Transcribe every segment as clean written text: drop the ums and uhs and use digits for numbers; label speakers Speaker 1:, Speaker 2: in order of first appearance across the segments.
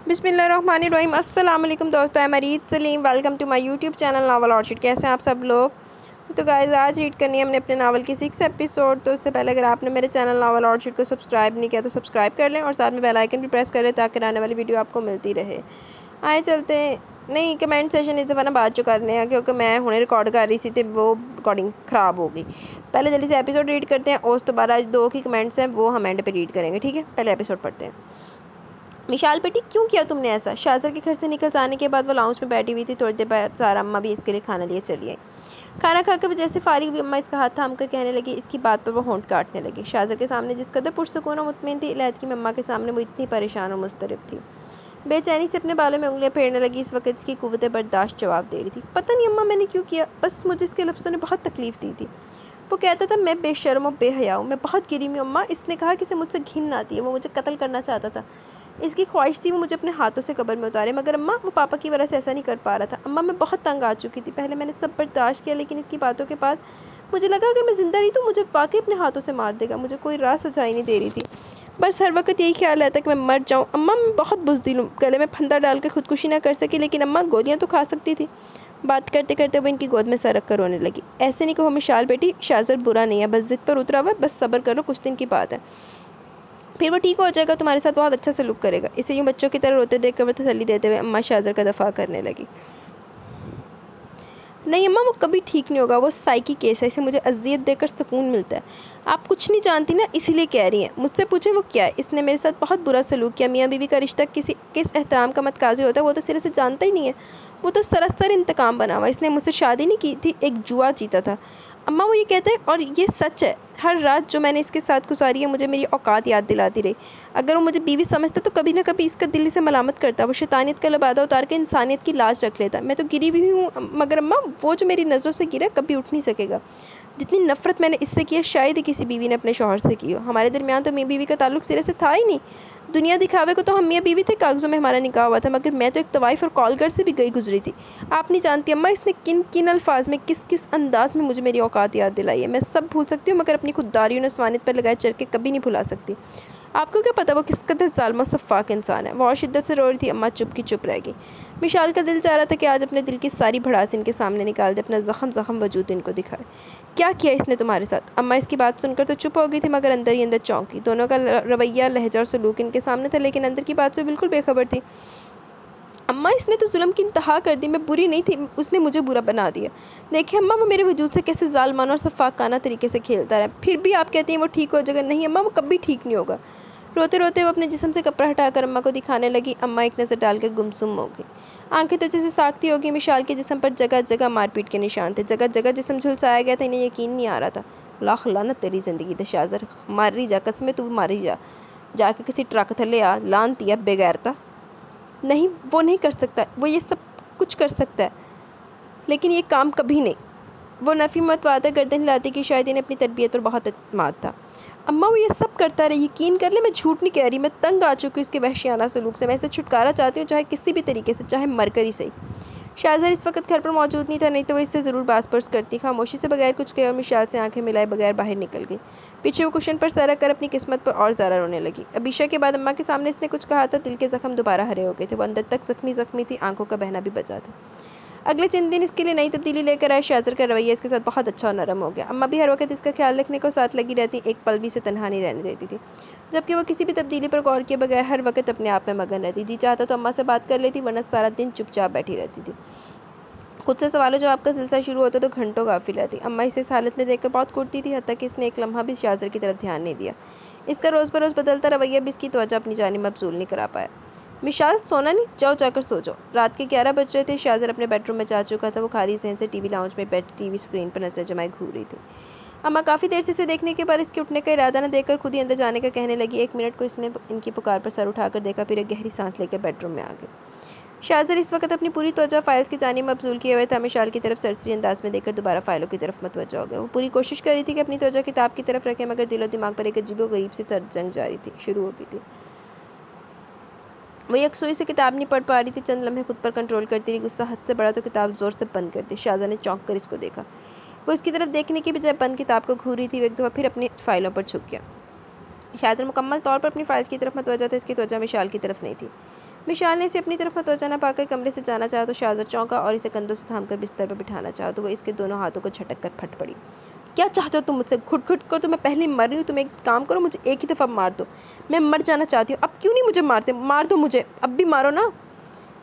Speaker 1: बिस्मिल्लाहिर्रहमानिर्रहीम। अस्सलाम वालेकुम दोस्तों, मैं Marid Salim. Welcome to my YouTube channel Novel Orchid. कैसे हैं आप सब लोग? तो गाइस, आज रीड करनी है हमने अपने नावल की 6 एपिसोड। तो उससे पहले अगर आपने मेरे चैनल नावल ऑर्चिड को सब्सक्राइब नहीं किया तो सब्सक्राइब कर लें और साथ में बेल आइकन भी प्रेस कर लें ताकि आने वाली वीडियो आपको मिलती रहे। आए चलते हैं। नहीं, कमेंट सेशन इस दफ़ा ना बाद चो करने हैं क्योंकि मैं हुणे रिकॉर्ड कर रही थी तो वो रिकॉर्डिंग ख़राब हो गई। पहले जल्दी से एपिसोड रीड करते हैं, उस तो बाद आज 2 की कमेंट्स हैं वो हम एंड पे रीड करेंगे, ठीक है? पहले एपिसोड पढ़ते हैं। मिशाल बेटी, क्यों किया तुमने ऐसा? शाज़र के घर से निकल जाने के बाद वो लाउंज में बैठी हुई थी। थोड़ी देर बाद सारा अम्मा भी इसके लिए खाना लिए चली आई। खाना खाकर जैसे फारिग हुई, अम्मा इसका हाथ थाम कर कहने लगी। इसकी बात पर वो होंठ काटने लगी। शाज़र के सामने जिस कदर पुरसुकून और मुतमईन थी, इलायत की अम्मा के सामने वो इतनी परेशान और मुस्तरब थी। बेचैनी से अपने बालों में उंगलियां फेरने लगी। इस वक्त इसकी कुव्वत बर्दाश्त जवाब दे रही थी। पता नहीं अम्मा मैंने क्यों किया, बस मुझे इसके लफ्ज़ों ने बहुत तकलीफ़ दी थी। वो कहता था मैं बेशर्म और बेहया हूँ, मैं बहुत गिरी हुई अम्मा। इसने कहा कि इसे मुझसे घिन आती है, वो मुझे कत्ल करना चाहता था। इसकी ख्वाहिश थी वो मुझे अपने हाथों से कब्र में उतारे, मगर अम्मा वो पापा की वजह से ऐसा नहीं कर पा रहा था। अम्मा मैं बहुत तंग आ चुकी थी। पहले मैंने सब बर्दाश्त किया, लेकिन इसकी बातों के बाद मुझे लगा अगर मैं ज़िंदा रही तो मुझे वाकई अपने हाथों से मार देगा। मुझे कोई राह सजाई नहीं दे रही थी। बस हर वक्त यही ख्याल रहता कि मैं मर जाऊँ। अम्मा मैं बहुत बुज़दिल हूँ। गले में फंदा डालकर खुदकुशी ना कर सकी, लेकिन अम्मा गोलियाँ तो खा सकती थी। बात करते करते वो इनकी गोद में सरक कर रोने लगी। ऐसे नहीं कहो मिशाल बेटी, शाज़र बुरा नहीं है, बस ज़िद पर उतरा हुआ है। बस सब्र करो, कुछ दिन की बात है, फिर वो ठीक हो जाएगा, तुम्हारे साथ बहुत अच्छा सलूक करेगा। इसे यूँ बच्चों की तरह रोते देख कर वो तसल्ली देते हुए अम्मा शाज़र का दफ़ा करने लगी। नहीं अम्मा, वो कभी ठीक नहीं होगा। वो साइकी केस है, इसे मुझे अजियत देकर सुकून मिलता है। आप कुछ नहीं जानती ना, इसीलिए कह रही हैं। मुझसे पूछे वो क्या है? इसने मेरे साथ बहुत बुरा सलूक किया। मियाँ बीवी का रिश्ता किस एहतराम का मतकाज़ी होता है वो तो सिरे से जानता ही नहीं है। वो तो सरासर इंतकाम बना हुआ। इसने मुझसे शादी नहीं की थी, एक जुआ जीता था। अम्मा वो ये कहते हैं और ये सच है। हर रात जो मैंने इसके साथ गुजारी है मुझे मेरी औकात याद दिलाती रही। अगर वो मुझे बीवी समझता तो कभी ना कभी इसका दिल इसे मलामत करता। वो शैतानियत का लबादा उतार के इंसानियत की लाज रख लेता। मैं तो गिरी हुई हूँ, मगर अम्मा वो जो मेरी नज़रों से गिरा कभी उठ नहीं सकेगा। जितनी नफ़रत मैंने इससे की है शायद ही किसी बीवी ने अपने शौहर से की हो। हमारे दरमियान तो मियाँ बीवी का ताल्लुक सिरे से था ही नहीं। दुनिया दिखावे को तो हम मियाँ बीवी थे, कागज़ों में हमारा निकाह हुआ था, मगर मैं तो एक तवाइफ़ और कॉलगर से भी गई गुजरी थी। आप नहीं जानती अम्मा इसने किन किन अल्फाज में किस किस अंदाज में मुझे मेरी औकात याद दिलाई है। मैं सब भूल सकती हूँ, मगर अपनी खुददारी और नस्वानियत पर लगाए चरखे कभी नहीं भुला सकती। आपको क्या पता वो किस कदर ज़ालिम और सफ़ाक इंसान है। वो और शिद्दत से रो रही थी। अम्मा चुप की चुप रह गई। मिशाल का दिल चाह रहा था कि आज अपने दिल की सारी भड़ास इनके सामने निकाल दे, अपना ज़ख़म वजूद इनको दिखाए। क्या किया इसने तुम्हारे साथ? अम्मा इसकी बात सुनकर तो चुप हो गई थी, मगर अंदर ही अंदर चौंकी। दोनों का रवैया, लहजा और सलूक इनके सामने था, लेकिन अंदर की बात से बिल्कुल बेखबर थी। अम्मा इसने तो जुल्म की इंतहा कर दी। मैं बुरी नहीं थी, उसने मुझे बुरा बना दिया। देखिए अम्मा वो मेरे वजूद से कैसे ज़ालिमाना और सफ़ाकाना तरीके से खेलता रहा। फिर भी आप कहती हैं वो ठीक हो जाएगा। नहीं अम्मा, वो कभी ठीक नहीं होगा। रोते रोते वो अपने जिस्म से कपड़ा हटाकर अम्मा को दिखाने लगी। अम्मा एक नज़र डालकर गुमसुम हो गई। आंखें तो जैसे साख्ती होगी। मिशाल के जिस्म पर जगह जगह मारपीट के निशान थे, जगह जगह जिस्म झुलसाया गया था। इन्हें यकीन नहीं आ रहा था। लाख लानत तेरी ज़िंदगी दे शाज़र, मारी जा, कसमें तू मारी जा, जाके किसी ट्रक थले आ, लानती है बेगैरता। नहीं, वो नहीं कर सकता। वो ये सब कुछ कर सकता है, लेकिन ये काम कभी नहीं। वो नफ़ी मतवादा गर्दन हिलाती कि शायद इन्हें अपनी तरबियत पर बहुत एतमाद था। अम्मा वो ये सब करता रहे, यकीन कर ले, मैं झूठ नहीं कह रही। मैं तंग आ चुकी हूँ इसके वहशियाना सलूक से। मैं इसे छुटकारा चाहती हूँ, चाहे किसी भी तरीके से, चाहे मरकर ही सही। शाहज़र इस वक्त घर पर मौजूद नहीं था, नहीं तो वो इससे ज़रूर बास पर्स करती। खामोशी से बगैर कुछ कहे और मिशाल से आंखें मिलाए बगैर बाहर निकल गई। पीछे वो कुशन पर सर रखकर अपनी किस्मत पर और ज़्यादा रोने लगी। अबीशा के बाद अम्मा के सामने इसने कुछ कहा था, दिल के ज़ख्म दोबारा हरे हो गए थे। वो अंदर तक ज़ख्मी थी, आंखों का बहना भी बचा था। अगले चंद दिन इसके लिए नई तब्दीली लेकर आए। शाज़र का रवैया इसके साथ बहुत अच्छा और नरम हो गया। अम्मा भी हर वक्त इसका ख्याल रखने को साथ लगी रहती, एक पल भी इसे तन्हा नहीं रहने देती थी, जबकि वो किसी भी तब्दीली पर गौर किए बगैर हर वक्त अपने आप में मगन रहती। जी चाहता तो अम्मा से बात कर लेती, वरना सारा दिन चुपचाप बैठी रहती थी। खुद से सवालों जवाब का सिलसिला शुरू होता तो घंटों गाफिल रहती। अम्मा इसे इस हालत में देखकर बहुत कुटती थी, हत्ता कि इसने एक लम्हा भी शाज़र की तरफ ध्यान नहीं दिया। इसका रोज़ बरोज़ बदलता रवैया भी इसकी तवज्जो अपनी जानिब मबसूल नहीं करा पाया। मिशाल सोना नहीं, जाओ जाकर सो जाओ। रात के 11 बज रहे थे। शाज़र अपने बेडरूम में जा चुका था। वो खाली ज़हन से टीवी लाउंज में बैठ टीवी स्क्रीन पर नजर जमाए घूर रही थी। अम्मा काफ़ी देर से इसे देखने के बाद इसके उठने का इरादा न देकर खुद ही अंदर जाने का कहने लगी। 1 मिनट को इसने इनकी पुकार पर सर उठाकर देखा, फिर एक गहरी सांस लेकर बेडरूम में आ गई। शाज़र इस वक्त अपनी पूरी तवज्जो फाइल्स की जानिब मबसूल किए हुए था। मिशाल की तरफ सरसरी अंदाज में देखकर दोबारा फाइलों की तरफ मतवज्जो हो गया। वो पूरी कोशिश कर रही थी कि अपनी तवज्जो किताब की तरफ रखे, मगर दिलो दिमाग पर एक अजीबो-गरीब सी जंग जारी थी, शुरू हो गई थी। वो यकसुई से किताब नहीं पढ़ पा रही थी। चंद लम्हे खुद पर कंट्रोल करती रही। गुस्सा हद से बड़ा तो किताब ज़ोर से बंद कर दी। शाज़र ने चौंक कर इसको देखा। वो इसकी तरफ देखने की बजाय बंद किताब को घूर रही थी। वो एक दफ़ा फिर अपनी फ़ाइलों पर झुक गया। शाज़र मुकम्मल तौर पर अपनी फ़ाइल्स की तरफ मतवज्जो था। इसकी तवज्जो मिशाल की तरफ नहीं थी। मिशाल ने इसे अपनी तरफ मतवजा न पाकर कमरे से जाना चाहा तो शाहज़र चौंका और इसे कंधों से थामकर बिस्तर पर बिठाना चाहा तो वो इसके दोनों हाथों को झटक कर फट पड़ी। क्या चाहते हो तुम मुझसे? घुट घुट कर तो मैं पहले ही मर रही हूँ। तुम एक काम करो, मुझे एक ही दफ़ा मार दो, मैं मर जाना चाहती हूँ। अब क्यों नहीं मुझे मारते? मार दो मुझे, अब भी मारो ना।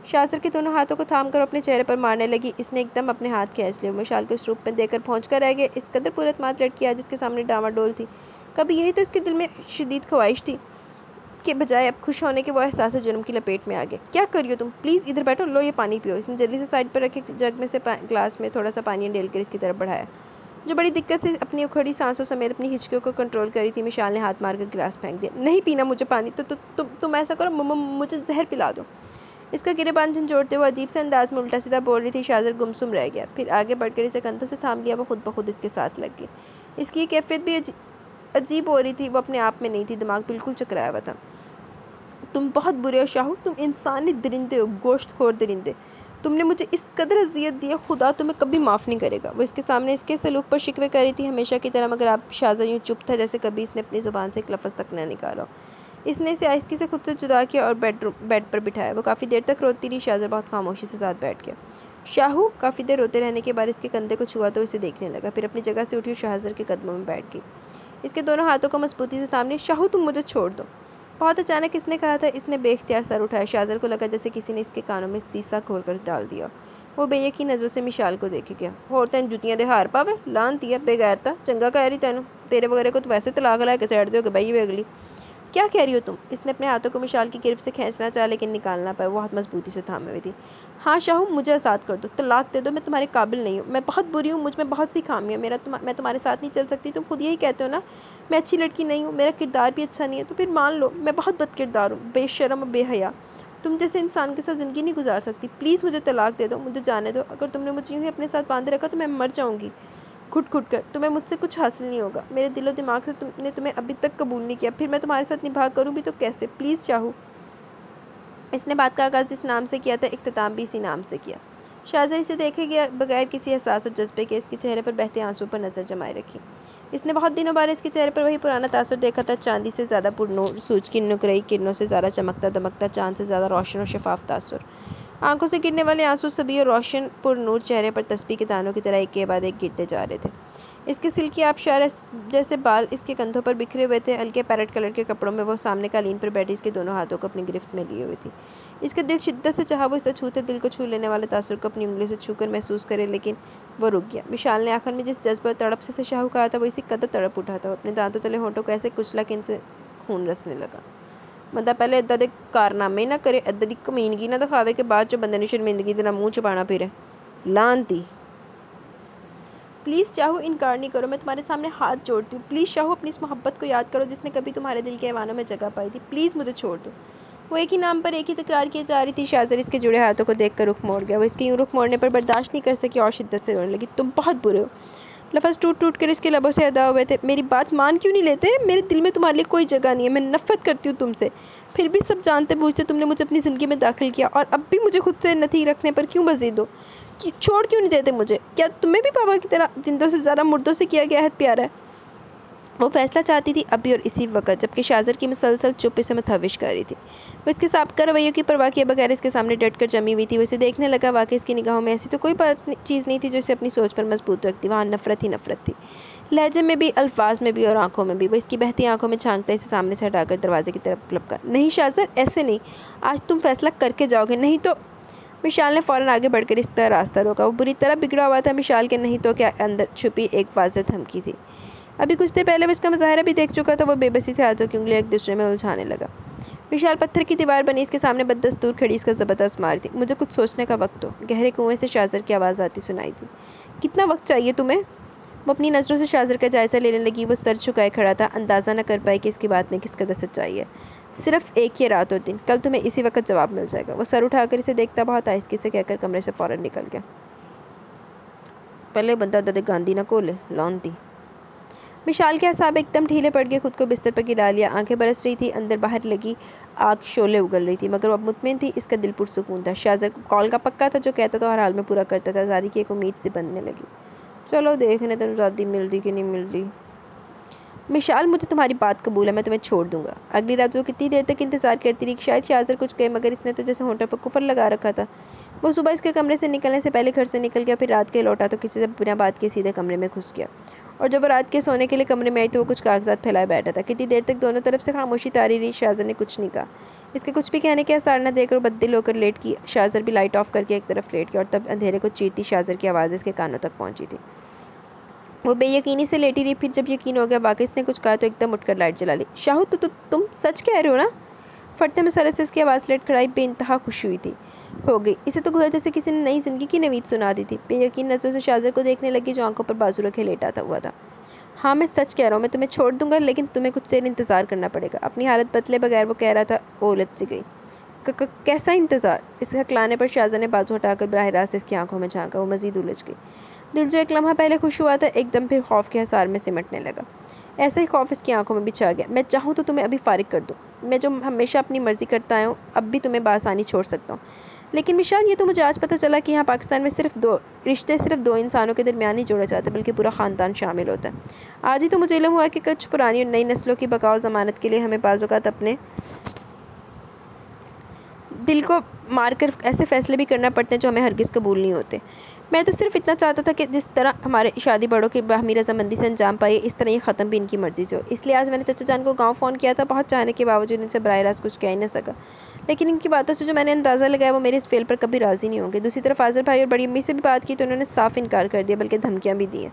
Speaker 1: शाहज़र के दोनों हाथों को थाम कर अपने चेहरे पर मारने लगी। इसने एकदम अपने हाथ खींच लिए। मिशाल को उस रूप में देकर पहुँच कर रह गए। इस कदर पुरस्मात लड़की आज जिसके सामने डामाडोल थी। कभी यही तो इसके दिल में शदीद ख्वाहिश थी के बजाय अब खुश होने के वो एहसास जुर्म की लपेट में आ गए। क्या करियो तुम? प्लीज़ इधर बैठो, लो ये पानी पियो। इसने जल्दी से साइड पर रखे जग में से ग्लास में थोड़ा सा पानी डाल कर इसकी तरफ बढ़ाया, जो बड़ी दिक्कत से अपनी उखड़ी सांसों समेत अपनी हिचकियों को कंट्रोल करी थी। मिशाल ने हाथ मारकर गिलास फेंक दिया। नहीं पीना मुझे पानी, तो तुम ऐसा करो, मुझे जहर पिला दो। इसका गिरेबान झंझोड़ते हुए अजीब से अंदाज में उल्टा सीधा बोल रही थी। शाहज़र गुमसुम रह गया, फिर आगे बढ़कर इसे कंधों से थाम लिया। वो खुद ब खुद इसके साथ लग गई। इसकी ये कैफियत भी अजीब हो रही थी, वो अपने आप में नहीं थी। दिमाग बिल्कुल चकराया हुआ था। तुम बहुत बुरे हो शाहू, तुम इंसानी दरिंदे हो, गोश्तखोर दरिंदे। तुमने मुझे इस कदर अजियत दी है, खुदा तुम्हें कभी माफ़ नहीं करेगा। वो इसके सामने इसके सलूक पर शिकवे कर रही थी हमेशा की तरह, मगर आप शाहज़र यूँ चुप था जैसे कभी इसने अपनी ज़ुबान से एक लफ्ज़ तक न निकाला। इसने इसे आहिस्ती से खुद से जुदा किया और बेड पर बिठाया। वो काफ़ी देर तक रोती रही। शाहज़र बहुत खामोशी से साथ बैठ गया। शाहू काफ़ी देर रोते रहने के बाद इसके कंधे को छुआ तो इसे देखने लगा, फिर अपनी जगह से उठी और शाहज़र के कदमों में बैठ गई। इसके दोनों हाथों को मजबूती से थाम लिया। शाहू तुम मुझे छोड़ दो। बहुत अचानक इसने कहा था। इसने बेख्तियार सर उठाया। शाहज़र को लगा जैसे किसी ने इसके कानों में शीशा खोल कर डाल दिया। वो बेयकीन नज़रों से मिशाल को देखे गया। होर तैन जुतियां दे हार पावे, लानती है बेगैरता, चंगा कह रही तैनू, तेरे वगैरह को तो वैसे तलाक ला के साइड दोगे बई अगली। क्या कह रही हो तुम? इसने अपने हाथों को मिशाल की गिरफ्त से खींचना चाहा लेकिन निकाल ना पाया। वो हाथ मजबूती से थामे हुई थी। हाँ शाहू, मुझे आज़ाद कर दो, तलाक दे दो, मैं तुम्हारे काबिल नहीं हूँ, मैं बहुत बुरी हूँ, मुझ में बहुत सी खामियाँ, मैं तुम्हारे साथ नहीं चल सकती। तुम खुद यही कहते हो ना, मैं अच्छी लड़की नहीं हूँ, मेरा किरदार भी अच्छा नहीं है, तो फिर मान लो मैं बहुत बद किरदार हूँ, बेशर्म और बेहया। तुम जैसे इंसान के साथ ज़िंदगी नहीं गुजार सकती। प्लीज़ मुझे तलाक दे दो, मुझे जाने दो। अगर तुमने मुझे यूँ ही अपने साथ बांधे रखा तो मैं मर जाऊँगी घुट घुट कर। तुम्हें मुझसे कुछ हासिल नहीं होगा। मेरे दिलो दिमाग से तुमने तुम्हें अभी तक कबूल नहीं किया, फिर मैं तुम्हारे साथ निभा करूँ भी तो कैसे? प्लीज़ शाहू। इसने बात का आगाज़ जिस नाम से किया था, इख्तिताम भी इसी नाम से किया। शाहज़र इसे देखे गया बगैर किसी एहसास और जज्बे के इसके चेहरे पर बहते आंसू पर नज़र जमाए रखी। इसने बहुत दिनों बाद इसके चेहरे पर वही पुराना तासुर देखा था। चांदी से ज़्यादा पुरनूर, सूरज की नुकरई किरणों से ज़्यादा चमकता दमकता, चांद से ज़्यादा रोशन और शफाफ तासुर। आंखों से गिरने वाले आंसू सभी और रोशन पुरनूर चेहरे पर तस्बीह के दानों की तरह एक के बाद एक गिरते जा रहे थे। इसके सिल्की आबशार जैसे बाल इसके कंधों पर बिखरे हुए थे। हल्के पैरेट कलर के कपड़ों में वो सामने कालीन पर बैठी इसके दोनों हाथों को अपनी गिरफ्त में लिए हुई थी। इसका दिल शिद्दत से चाहा वो इसे छूते दिल को छू लेने वाले तासुर को अपनी उंगलियों से छूकर महसूस करे, लेकिन वो रुक गया। विशाल ने आखिर में जिस जज्बा तड़प से शाहू कहा था वो इसी कदर तड़प उठा था। वो अपने दांतों तले होंठों को ऐसे कुचला कि इनसे खून रसने लगा। बंदा पहले इदा दे कारनामे ही ना करे, इदा दी कमीनगी ना दिखावे कि बाद चो बंदे ने शर्मिंदगी दे मुँह छुपाना फिरे। लानती। प्लीज़ शाहू, इनकार नहीं करो, मैं तुम्हारे सामने हाथ जोड़ती हूँ। प्लीज़ शाहू, अपनी इस मोहब्बत को याद करो जिसने कभी तुम्हारे दिल के ऐवानों में जगह पाई थी। प्लीज़ मुझे छोड़ दो। वो एक ही नाम पर एक ही तकरार की जा रही थी। शाहज़र इसके जुड़े हाथों को देखकर रुख मोड़ गया। वो इसके यूँ रुख मोड़ने पर बर्दाश्त नहीं कर सकी और शिद्दत से रोने लगी। तुम बहुत बुरे हो। लफ्ज़ टूट टूट कर इसके लबों से अदा हुए थे। मेरी बात मान क्यों नहीं लेते? मेरे दिल में तुम्हारे लिए कोई जगह नहीं है। मैं नफ़रत करती हूँ तुमसे। फिर भी सब जानते बूझते तुमने मुझे अपनी ज़िंदगी में दाखिल किया, और अब भी मुझे खुद से नथी रखने पर क्यों मज़ीद हो? कि छोड़ क्यों नहीं देते मुझे? क्या तुम्हें भी पापा की तरह जिंदों से ज़्यादा मुर्दों से किया गया है प्यार है? वो फैसला चाहती थी अभी और इसी वक्त, जबकि शाहज़र की मुसलसल चुप इसे मुतहविश कर रही थी। वो इसके साबका रवैयों की परवाह किए बगैर इसके सामने डट कर जमी हुई थी। वो इसे देखने लगा। वाकई इसकी निगाहों में ऐसी तो कोई चीज़ नहीं थी जो इसे अपनी सोच पर मजबूत रखती। वहाँ नफ़रत ही नफ़रत थी, लहजे में भी, अल्फाज में भी और आंखों में भी। वो इसकी बहती आंखों में झांकता इसे सामने से हटाकर दरवाजे की तरफ लपका। नहीं शाहज़र, ऐसे नहीं, आज तुम फैसला करके जाओगे, नहीं तो। मिशाल ने फ़ौरन आगे बढ़कर इस तरह रास्ता रोका। वो बुरी तरह बिगड़ा हुआ था। मिशाल के नहीं तो क्या अंदर छुपी एक वाज़ेह धमकी थी। अभी कुछ देर पहले वो इसका मुज़ाहरा भी देख चुका था। वो बेबसी से हाथों की उंगलियां एक दूसरे में उलझाने लगा। विशाल पत्थर की दीवार बनी इसके सामने बदस्तूर खड़ी इसका ज़बरदस्त मार थी। मुझे कुछ सोचने का वक्त हो। गहरे कुएं से शाहज़र की आवाज़ आती सुनाई थी। कितना वक्त चाहिए तुम्हें? वो अपनी नज़रों से शाहज़र का जायज़ा लेने लगी। वो सर झुकाए खड़ा था, अंदाज़ा न कर पाई कि इसकी बात में किस कदर सच्चाई है। सिर्फ एक ही रात और दिन, कल तुम्हें इसी वक्त जवाब मिल जाएगा। वो सर उठाकर इसे देखता बहुत आहिस्ते से कहकर कमरे से फ़ौरन निकल गया। पहले बंदा ददे गांधी ना कोले लौनती। मिशाल के असाब एकदम ढीले पड़ गए। खुद को बिस्तर पर गिरा लिया। आंखें बरस रही थी, अंदर बाहर लगी आग शोले उगल रही थी, मगर वो अब मुतमिन थी। इसका दिल पुरसुकून था। शाहज़र कॉल का पक्का था, जो कहता तो हर हाल में पूरा करता था। आज़ादी की एक उम्मीद से बनने लगी। चलो देखने तो आज़ादी मिल रही कि नहीं मिल रही। मिशाल, मुझे तुम्हारी बात कबूल है, मैं तुम्हें छोड़ दूंगा। अगली रात वो कितनी देर तक इंतज़ार करती रही कि शायद शाहज़र कुछ कहे, मगर इसने तो जैसे होंठों पर कुफर लगा रखा था। वो सुबह इसके कमरे से निकलने से पहले घर से निकल गया, फिर रात के लौटा तो किसी से बिना बात के सीधे कमरे में घुस गया। और जब वो रात के सोने के लिए कमरे में आई तो वो कुछ कागजात फैलाए बैठा था। कितनी देर तक दोनों तरफ से खामोशी तारी रही। शाहज़र ने कुछ नहीं कहा। इसके कुछ भी कहने के आसार न देकर बददिल होकर लेट की। शाहज़र भी लाइट ऑफ करके एक तरफ लेट गया और तब अंधेरे को चीरती शाहज़र की आवाज़ इसके कानों तक पहुंची थी। वो बेयकीनी से लेटी रही। फिर जब यकीन हो गया वाकई इसने कुछ कहा तो एकदम उठकर लाइट जला ली। शाहू, तुम सच कह रहे हो ना? फटते में सरस से इसकी आवाज़ लेट खड़ाई बेइंतहा खुशी हुई थी। हो गई। इसे तो गोया जैसे किसी ने नई ज़िंदगी की नवीद सुना दी थी। बेयकीन नज़रों से शाहज़र को देखने लगी जो आंखों पर बाजू रखे लेटा था हुआ था। हाँ, मैं सच कह रहा हूँ, मैं तुम्हें छोड़ दूंगा, लेकिन तुम्हें कुछ देर इंतज़ार करना पड़ेगा। अपनी हालत बदले बगैर वो कह रहा था। वो उलझ सी गई। कैसा इंतज़ार? इसके हकलाने पर शाहज़र ने बाजू हटाकर बराह रास्त इसकी आंखों में झांका। वो मज़ीद उलझ गई। दिल जो एक लम्हा पहले खुश हुआ था एकदम फिर खौफ के हसार में सिमटने लगा। ऐसा ही खौफ इसकी आंखों में भी छा गया। मैं चाहूँ तो तुम्हें अभी फारिग कर दूँ। मैं जो हमेशा अपनी मर्ज़ी करता आया हूँ, अब भी तुम्हें बासानी छोड़ सकता हूँ। लेकिन विशाल, ये तो मुझे आज पता चला कि यहाँ पाकिस्तान में सिर्फ दो इंसानों के दरमियान ही जोड़े जाते बल्कि पूरा ख़ानदान शामिल होता है। आज ही तो मुझे इल्म हुआ कि कुछ पुरानी और नई नस्लों की बकाओ ज़मानत के लिए हमें बाज़ औक़ात अपने दिल को मारकर ऐसे फ़ैसले भी करना पड़ते हैं जो हमें हरगिज़ कबूल नहीं होते। मैं तो सिर्फ इतना चाहता था कि जिस तरह हमारे शादी बड़ों की बाहमी रजामंदी से अंजाम पाई, इस तरह ये ख़त्म भी इनकी मर्ज़ी से हो। इसलिए आज मैंने चाचा जान को गांव फ़ोन किया था। बहुत चाहने के बावजूद इनसे बराह रास्त कुछ कह ही न सका, लेकिन इनकी बातों से जो मैंने अंदाज़ा लगाया वो मेरे इस फेल पर कभी राज़ी नहीं होंगे। दूसरी तरफ आज़र भाई और बड़ी अम्मी से भी बात की तो उन्होंने साफ इनकार कर दिया, बल्कि धमकियाँ भी दी हैं।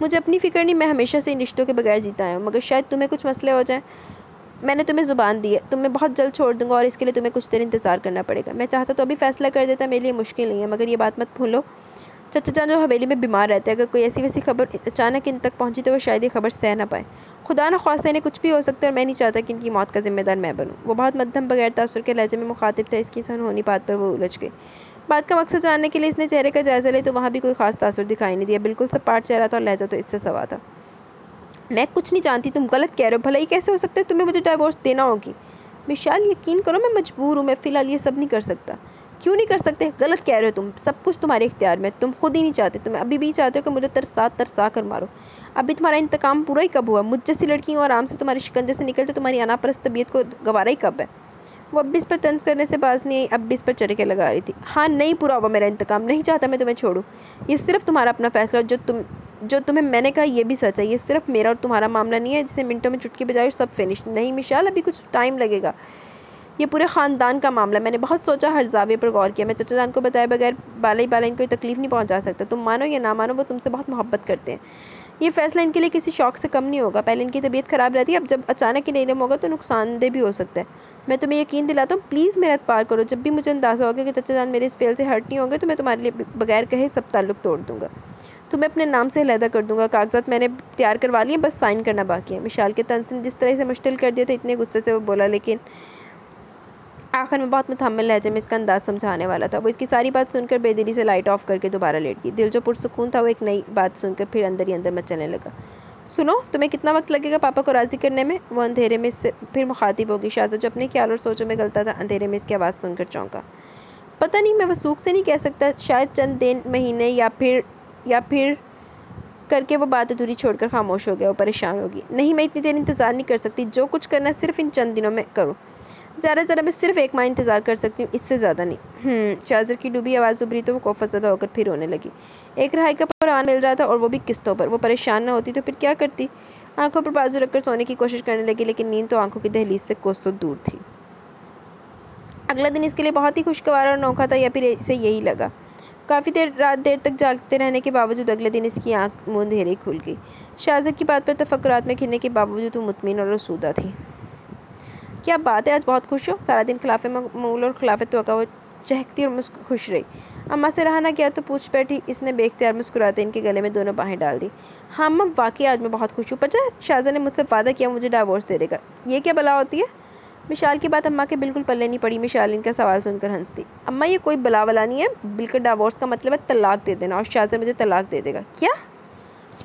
Speaker 1: मुझे अपनी फ़िक्र नहीं, मैं हमेशा से इन रिश्तों के बगैर जीता आया हूँ, मगर शायद तुम्हें कुछ मसले हो जाएँ। मैंने तुम्हें ज़ुबान दी है, तुम्हें बहुत जल्द छोड़ दूंगा और इसके लिए तुम्हें कुछ देर इंतज़ार करना पड़ेगा। मैं चाहता तो अभी फ़ैसला कर देता, मेरे लिए मुश्किल नहीं है, मगर ये बात मत भूलो चाचा जान जो हवेली में बीमार रहते हैं, अगर कोई ऐसी वैसी खबर अचानक इन तक पहुंची तो वो शायद ये खबर सह ना पाए। खुदा न ख्वास्ता इन्हें कुछ भी हो सकता है और मैं नहीं चाहता कि इनकी मौत का ज़िम्मेदार मैं बनूँ। वो बहुत मध्यम बगैर तासुर के लहजे में मुखातिब था। इसकी अनहोनी बात पर वो उलझ गई। बात का मकसद जानने के लिए इसने चेहरे का जायज़ा लिया तो वहाँ भी कोई ख़ास तासुर दिखाई नहीं दिया। बिल्कुल सपाट चेहरा था और लहजा तो इससे सवा था। मैं कुछ नहीं जानती, तुम गलत कह रहे हो। भला ही कैसे हो सकता है? तुम्हें मुझे डाइवोर्स देना होगी। विशाल, यकीन करो मैं मजबूर हूँ, मैं फ़िलहाल ये सब नहीं कर सकता। क्यों नहीं कर सकते? गलत कह रहे हो तुम। सब कुछ तुम्हारे इख्तियार में, तुम खुद ही नहीं चाहते। तुम अभी भी चाहते हो कि मुझे तरसा कर मारो। अभी तुम्हारा इंतकाम पूरा ही कब हुआ? मुझ जैसी लड़की हूँ, आराम से तुम्हारे शिकंजे से निकल, तो तुम्हारी अनापरस्त तबीयत को गवारा ही कब है? वो अब भी इस पर तंज करने से बाज नहीं आई, अब भी इस पर चढ़के लगा रही थी। हाँ, नहीं पूरा हुआ मेरा इंतकाम, नहीं चाहता मैं तुम्हें छोड़ूँ। ये सिर्फ तुम्हारा अपना फैसला, जो तुम्हें मैंने कहा ये भी सच है। ये सिर्फ मेरा और तुम्हारा मामला नहीं है जिसे मिनटों में चुटकी बजाए सब फिनिश। नहीं मिशाल, अभी कुछ टाइम लगेगा। ये पूरे ख़ानदान का मामला। मैंने बहुत सोचा, हर ज़ाविये पर गौर किया। मैं चाचा जान को बताए बगैर बाला इनको कोई तकलीफ़ नहीं पहुंचा सकता। तुम मानो या ना मानो, वो तुमसे बहुत मोहब्बत करते हैं। ये फ़ैसला इनके लिए किसी शौक़ से कम नहीं होगा। पहले इनकी तबीयत ख़राब रहती है, अब जब अचानक ही इल्म होगा तो नुकसानदेह भी हो सकता है। मैं तुम्हें यकीन दिलाता हूँ, प्लीज़ मेरा एतबार करो। जब भी मुझे अंदाज़ा होगा कि चाचा जान मेरे इस फेल से हर्ट नहीं होंगे तो मैं तुम्हारे लिए बगैर कहे सब ताल्लुक़ तोड़ दूँगा। तुम्हें अपने नाम से अलहदा कर दूँगा। कागजात मैंने तैयार करवा लिए, बस साइन करना बाकी है। मिशाल के तंज ने जिस तरह से मुश्तिल कर दिया था, इतने गुस्से से वो बोला, लेकिन आखिर में बहुत मुतहम्मिल लहजे में इसका अंदाज़ समझाने वाला था। वो इसकी सारी बात सुनकर बेदिली से लाइट ऑफ करके दोबारा लेट गई। दिल जो पुरसुकून था वो एक नई बात सुनकर फिर अंदर ही अंदर मचलने लगा। सुनो, तुम्हें कितना वक्त लगेगा पापा को राज़ी करने में? वो अंधेरे में इससे फिर मुखातिब होगी। शाहज़ाद जो अपने ख्याल और सोचों में गलता था, अंधेरे में इसकी आवाज़ सुनकर चौंका। पता नहीं, मैं वसूख से नहीं कह सकता। शायद चंद दिन, महीने या फिर करके वो बात अधूरी छोड़कर खामोश हो गया। वो परेशान होगी। नहीं, मैं इतनी देर इंतज़ार नहीं कर सकती। जो कुछ करना सिर्फ इन चंद दिनों में करो। ज़रा मैं सिर्फ एक माह इंतज़ार कर सकती हूँ, इससे ज़्यादा नहीं। शाहज़र की डूबी आवाज़ उभरी तो वो खौफज़दा होकर फिर रोने लगी। एक रहाई का परवान मिल रहा था और वो भी किस्तों पर। वो परेशान ना होती तो फिर क्या करती? आंखों पर बाजू रखकर सोने की कोशिश करने लगी, लेकिन नींद तो आंखों की दहलीज से कोसों दूर थी। अगला दिन इसके लिए बहुत ही खुशगवार और अनोखा था, या फिर इसे यही लगा। काफ़ी रात देर तक जागते रहने के बावजूद अगले दिन इसकी आँख मुँह अंधेरे खुल गई। शाहज़र की बात पर तफक्कुरात में घिरने के बावजूद वो मुतमिन और रसूदा थी। क्या बात है, आज बहुत खुश हो? सारा दिन खिलाफ़े मऊल और खिलाफ़े तवक्का वो चहकती और खुश रही। अम्मा से रहा ना गया तो पूछ बैठी। इसने बेख्तियार मुस्कुराते इनके गले में दोनों बाहें डाल दी। हाँ अम्मा, वाकई आज मैं बहुत खुश हूँ। पता है, शाहज़र ने मुझसे वादा किया मुझे डाइवोर्स दे देगा। ये क्या बला होती है? मिशाल की बात अम्मा के बिल्कुल पल्ले नहीं पड़ी। मिशाल इनका सवाल सुनकर हंसती। अम्मा, ये कोई बला वला नहीं है। बिल्कुल डाइवोर्स का मतलब है तलाक दे देना, और शाहज़र मुझे तलाक दे देगा। क्या?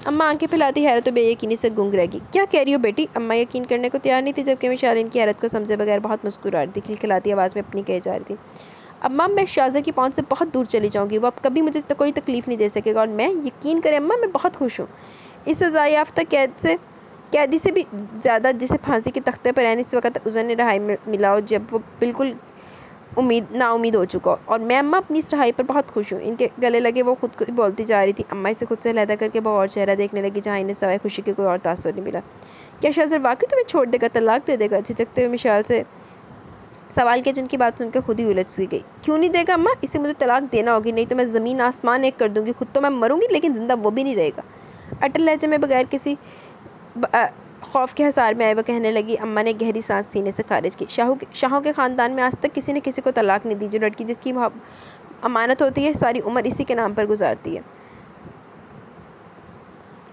Speaker 1: अम्मा आंखें फैलाती हैरत तो बेयकीनी से गूंग रहेगी। क्या कह रही हो बेटी? अम्मा यकीन करने को तैयार नहीं थी, जबकि मिशाल इनकी हैरत को समझे बगैर बहुत मुस्कुरा रही थी। खिलखिलाती आवाज़ में अपनी कही जा रही थी। अम्मा, मैं शाहज़र की पहुंच से बहुत दूर चली जाऊंगी। वो अब कभी मुझे कोई तकलीफ़ नहीं दे सकेगा, और मैं, यकीन करें अम्मा, मैं बहुत खुश हूँ। इस सज़ा याफ्ता कैद से कैदी से भी ज़्यादा जिसे फांसी के तख्ते पर रहने इस वक्त उज़र ने रहाई मिला हो, जब वो बिल्कुल नाउमीद हो चुका हो। और मैं अम्मा अपनी इस रहाई पर बहुत खुश हूँ। इनके गले लगे वो खुद को ही बोलती जा रही थी। अम्मा इसे खुद से अलहदा करके वो और चेहरा देखने लगी जहाँ इन्हें सवाए खुशी के कोई और तासुर नहीं मिला। क्या शाहज़र वाकई तुम्हें छोड़ देगा, तलाक दे देगा? झिझकते हुए मिशाल से सवाल किया, जिनकी बात सुनकर खुद ही उलझ सी गई। क्यों नहीं देगा अम्मा? इसे मुझे तलाक देना होगी, नहीं तो मैं ज़मीन आसमान एक कर दूँगी। खुद तो मैं मरूंगी, लेकिन ज़िंदा वो भी नहीं रहेगा। अटल लहजे में बगैर किसी खौफ के हसार में आए वो कहने लगी। अम्मा ने गहरी सांस सीने से खारिज की। शाहों के ख़ानदान में आज तक किसी ने किसी को तलाक नहीं दी। जो लड़की जिसकी अमानत होती है सारी उम्र इसी के नाम पर गुजारती है,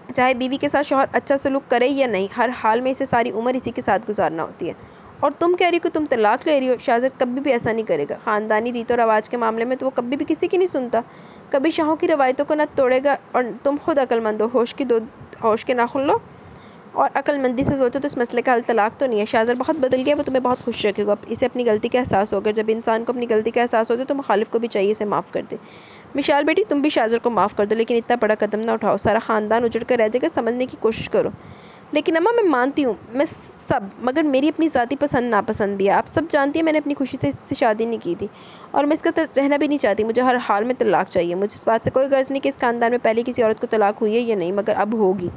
Speaker 1: चाहे बीवी के साथ शौहर अच्छा सलूक करे या नहीं, हर हाल में इसे सारी उम्र इसी के साथ गुजारना होती है। और तुम कह रही हो कि तुम तलाक ले रही हो? शाहज़र कभी भी ऐसा नहीं करेगा। ख़ानदानी रीत और रवाज के मामले में तो वो कभी भी किसी की नहीं सुनता, कभी शाहों की रवायतों को न तोड़ेगा। और तुम खुद अक्लमंद हो, होश के नाखुन लो और अक्लमंदी से सोचो तो इस मसले का हल तलाक तो नहीं है। शाहज़र बहुत बदल गया, वो तुम्हें बहुत खुश रखेगा। इसे अपनी गलती का एहसास होगा। जब इंसान को अपनी गलती का एहसास होता है तो मुखालिफ को भी चाहिए इसे माफ़ कर दे। मिशाल बेटी, तुम भी शाहज़र को माफ़ कर दो, लेकिन इतना बड़ा कदम ना उठाओ। सारा ख़ानदान उजड़ कर रह जाएगा, समझने की कोशिश करो। लेकिन अम्मा, मैं मानती हूँ मैं सब, मगर मेरी अपनी ज़ाती पसंद नापसंद भी है। आप सब जानती हैं मैंने अपनी खुशी से इससे शादी नहीं की थी और मैं इसका रहना भी नहीं चाहती। मुझे हर हाल में तलाक चाहिए। मुझे इस बात से कोई गर्ज नहीं कि इस ख़ानदान में पहले किसी औरत को तलाक हुई है या नहीं, मगर अब होगी।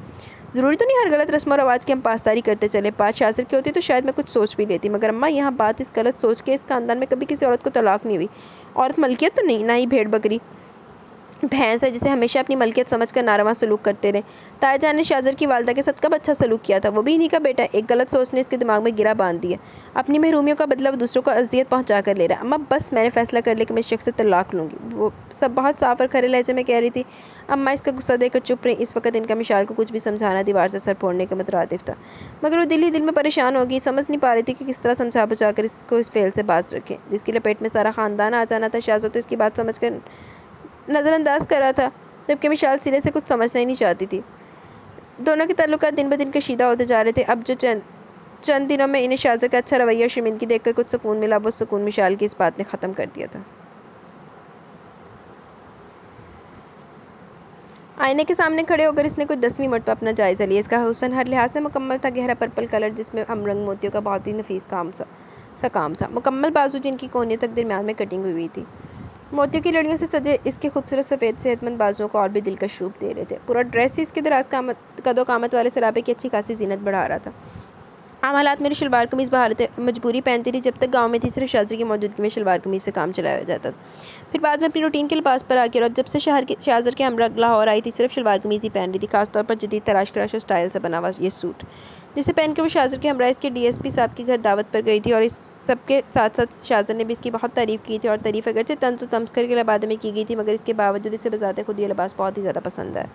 Speaker 1: ज़रूरी तो नहीं हर गलत रस्म और रवाज की हम पासदारी करते चले। बात शाहज़र की होती तो शायद मैं कुछ सोच भी लेती, मगर अम्मा यहाँ बात इस गलत सोच के इस ख़ानदान में कभी किसी औरत को तलाक नहीं हुई। औरत मलकियत तो नहीं, ना ही भेड़ बकरी भैंस है जिसे हमेशा अपनी मलकियत समझकर नारवा सलूक करते रहे। तायाजान ने शाहज़र की वालदा के साथ कब अच्छा सलूक किया था? वो भी इन्हीं का बेटा। एक गलत सोच ने इसके दिमाग में गिरा बांध दिया। अपनी महरूमियों का बदला वो दूसरों को अजियत पहुंचा कर ले रहा है। अम्मा बस, मैंने फैसला कर लिया कि मैं इस शख्स से तलाक लूँगी। वो सब बहुत साफ और खरे लहजे में कह रही थी। अम्मा इसका गुस्सा देकर चुप रही। इस वक्त इनका मिशाल को कुछ भी समझाना दीवार से सर फोड़ने के मुतरादिफ था, मगर वो दिल ही दिल में परेशान हो गई। समझ नहीं पा रही थी कि किस तरह समझा बुझा कर इसको इस फेल से बाज रखे, जिसकी लपेट में सारा ख़ानदान आ जाना था। शाहज़र तो इसकी बात समझ कर नज़रअंदाज कर रहा था, जबकि मिशाल सिरे से कुछ समझना ही नहीं चाहती थी। दोनों के ताल्लुकात दिन ब दिन कशीदा होते जा रहे थे। अब जो चंद दिनों में इन्हें शाहज़र का अच्छा रवैया शर्मिंदगी देखकर कुछ सुकून मिला, वो सुकून मिशाल की इस बात ने ख़त्म कर दिया था। आईने के सामने खड़े होकर इसने कोई 10वीं मरतबा अपना जायज़ा लिया। इसका हुस्न हर लिहाज से मुकम्मल था। गहरा पर्पल कलर जिसमें हमरंग मोतियों का बहुत ही नफीस काम था। मुकम्मल बाजू जिनकी कोने तक दरमियान में कटिंग हुई थी। मोतियों की लड़ियों से सजे इसके खूबसूरत सफ़ेद सेहतमंद बाजुओं को और भी दिलकश रूप दे रहे थे। पूरा ड्रेस ही इसके दराज कदो कामत वाले सराबे की अच्छी खासी जीनत बढ़ा रहा था। आम हालात मेरी शलवार कमीज़ बहारते मजबूरी पहनती रही। जब तक गांव में थी सिर्फ शाहज़र की मौजूदगी में शलवार कमीज़ से काम चलाया जाता था। फिर बाद में अपनी रूटीन के लिबास पर आके, और जब से शाहज़र के हमरा लाहौर आई थी सिर्फ शलवार कमीज़ ही पहन रही थी। खासतौर पर जदीद तराश कराश और स्टाइल से बना हुआ ये सूट, जिसे पहनकर वो शाहज़र के हमरा इसके DSP साहब के घर दावत पर गई थी। और इस सब के साथ साथ शाहज़र ने भी इसकी बहुत तारीफ़ की थी। और तारीफ़ अगरचे तंज तमस्कर के लिबादे में की गई थी, मगर इसके बावजूद इसे बजाते खुद ये लिबास बहुत ही ज़्यादा पसंद है।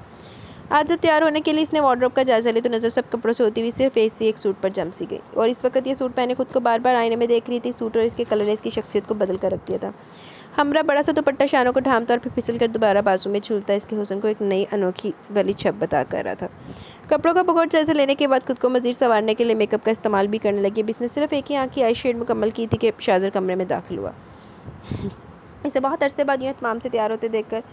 Speaker 1: आज जब तैयार होने के लिए इसने वार्डरोब का जायज़ा लिया तो नज़र सब कपड़ों से होती हुई सिर्फ एक सूट पर जम सी गई। और इस वक्त ये सूट पहने खुद को बार बार आईने में देख रही थी। सूट और इसके कलर ने इसकी शख्सियत को बदल कर रख दिया था। हमरा बड़ा सा दुपट्टा शानों को ढांपता और फिर फिसल कर दोबारा बाजू में झूलता इसके हुस्न को एक नई अनोखी वली छप बता कर रहा था। कपड़ों का बगौर जायज़ा लेने के बाद खुद को मज़ीद संवारने के लिए मेकअप का इस्तेमाल भी करने लगी। अब इसने सिर्फ एक ही आँख की आई शेड मुकम्मल की थी कि शाहज़र कमरे में दाखिल हुआ। इसे बहुत अरसे बाद यूँ तमाम से तैयार होते देखकर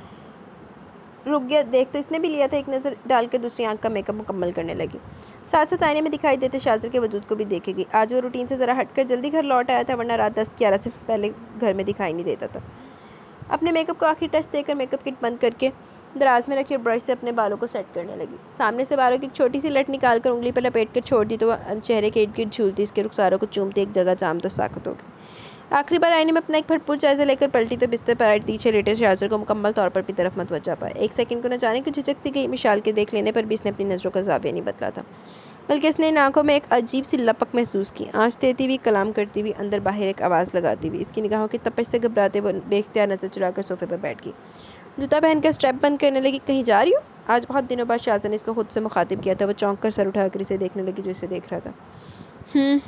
Speaker 1: रुक गया। देख तो इसने भी लिया था, एक नज़र डालकर दूसरी आंख का मेकअप मुकम्मल करने लगी। साथ साथ आईने में दिखाई देते शाहज़र के वजूद को भी देखेगी। आज वो रूटीन से ज़रा हटकर जल्दी घर लौट आया था, वरना रात 10-11 से पहले घर में दिखाई नहीं देता था। अपने मेकअप को आखिरी टच देकर मेकअप किट बंद करके दराज में रखी ब्रश से अपने बालों को सेट करने लगी। सामने से बालों की एक छोटी सी लट निकाल कर उंगली पर लपेट कर छोड़ दी तो वह चेहरे के इर्द गिर्द झूलती, इसके रुखसारों को चूमती एक जगह जाम तो साख्त हो गई। आखिरी बार आईने में अपना एक भरपूर जायज़ा लेकर पलटी तो बिस्तर पर पीछे लेटे शाहज़र को मुकम्मल तौर पर अपनी तरफ मतवज्जा पाया। एक सेकंड को न जाने की झिझक सी गई। मिशाल के देख लेने पर भी इसने अपनी नज़रों का ज़ाविया नहीं बदला था, बल्कि इसने इन आँखों में एक अजीब सी लपक महसूस की। आँच देती हुई, कलाम करती हुई, अंदर बाहर एक आवाज़ लगाती हुई। इसकी निगाहों की तपश से घबराते वो बेख्तियार नज़र चुराकर सोफे पर बैठ गई। जूता पहनकर स्ट्रैप बंद करने लगी। कहीं जा रही हो? आज बहुत दिनों बाद शाहज़र ने इसको खुद से मुखातिब किया था। वो चौंक कर सर उठाकर इसे देखने लगी जो इसे देख रहा था।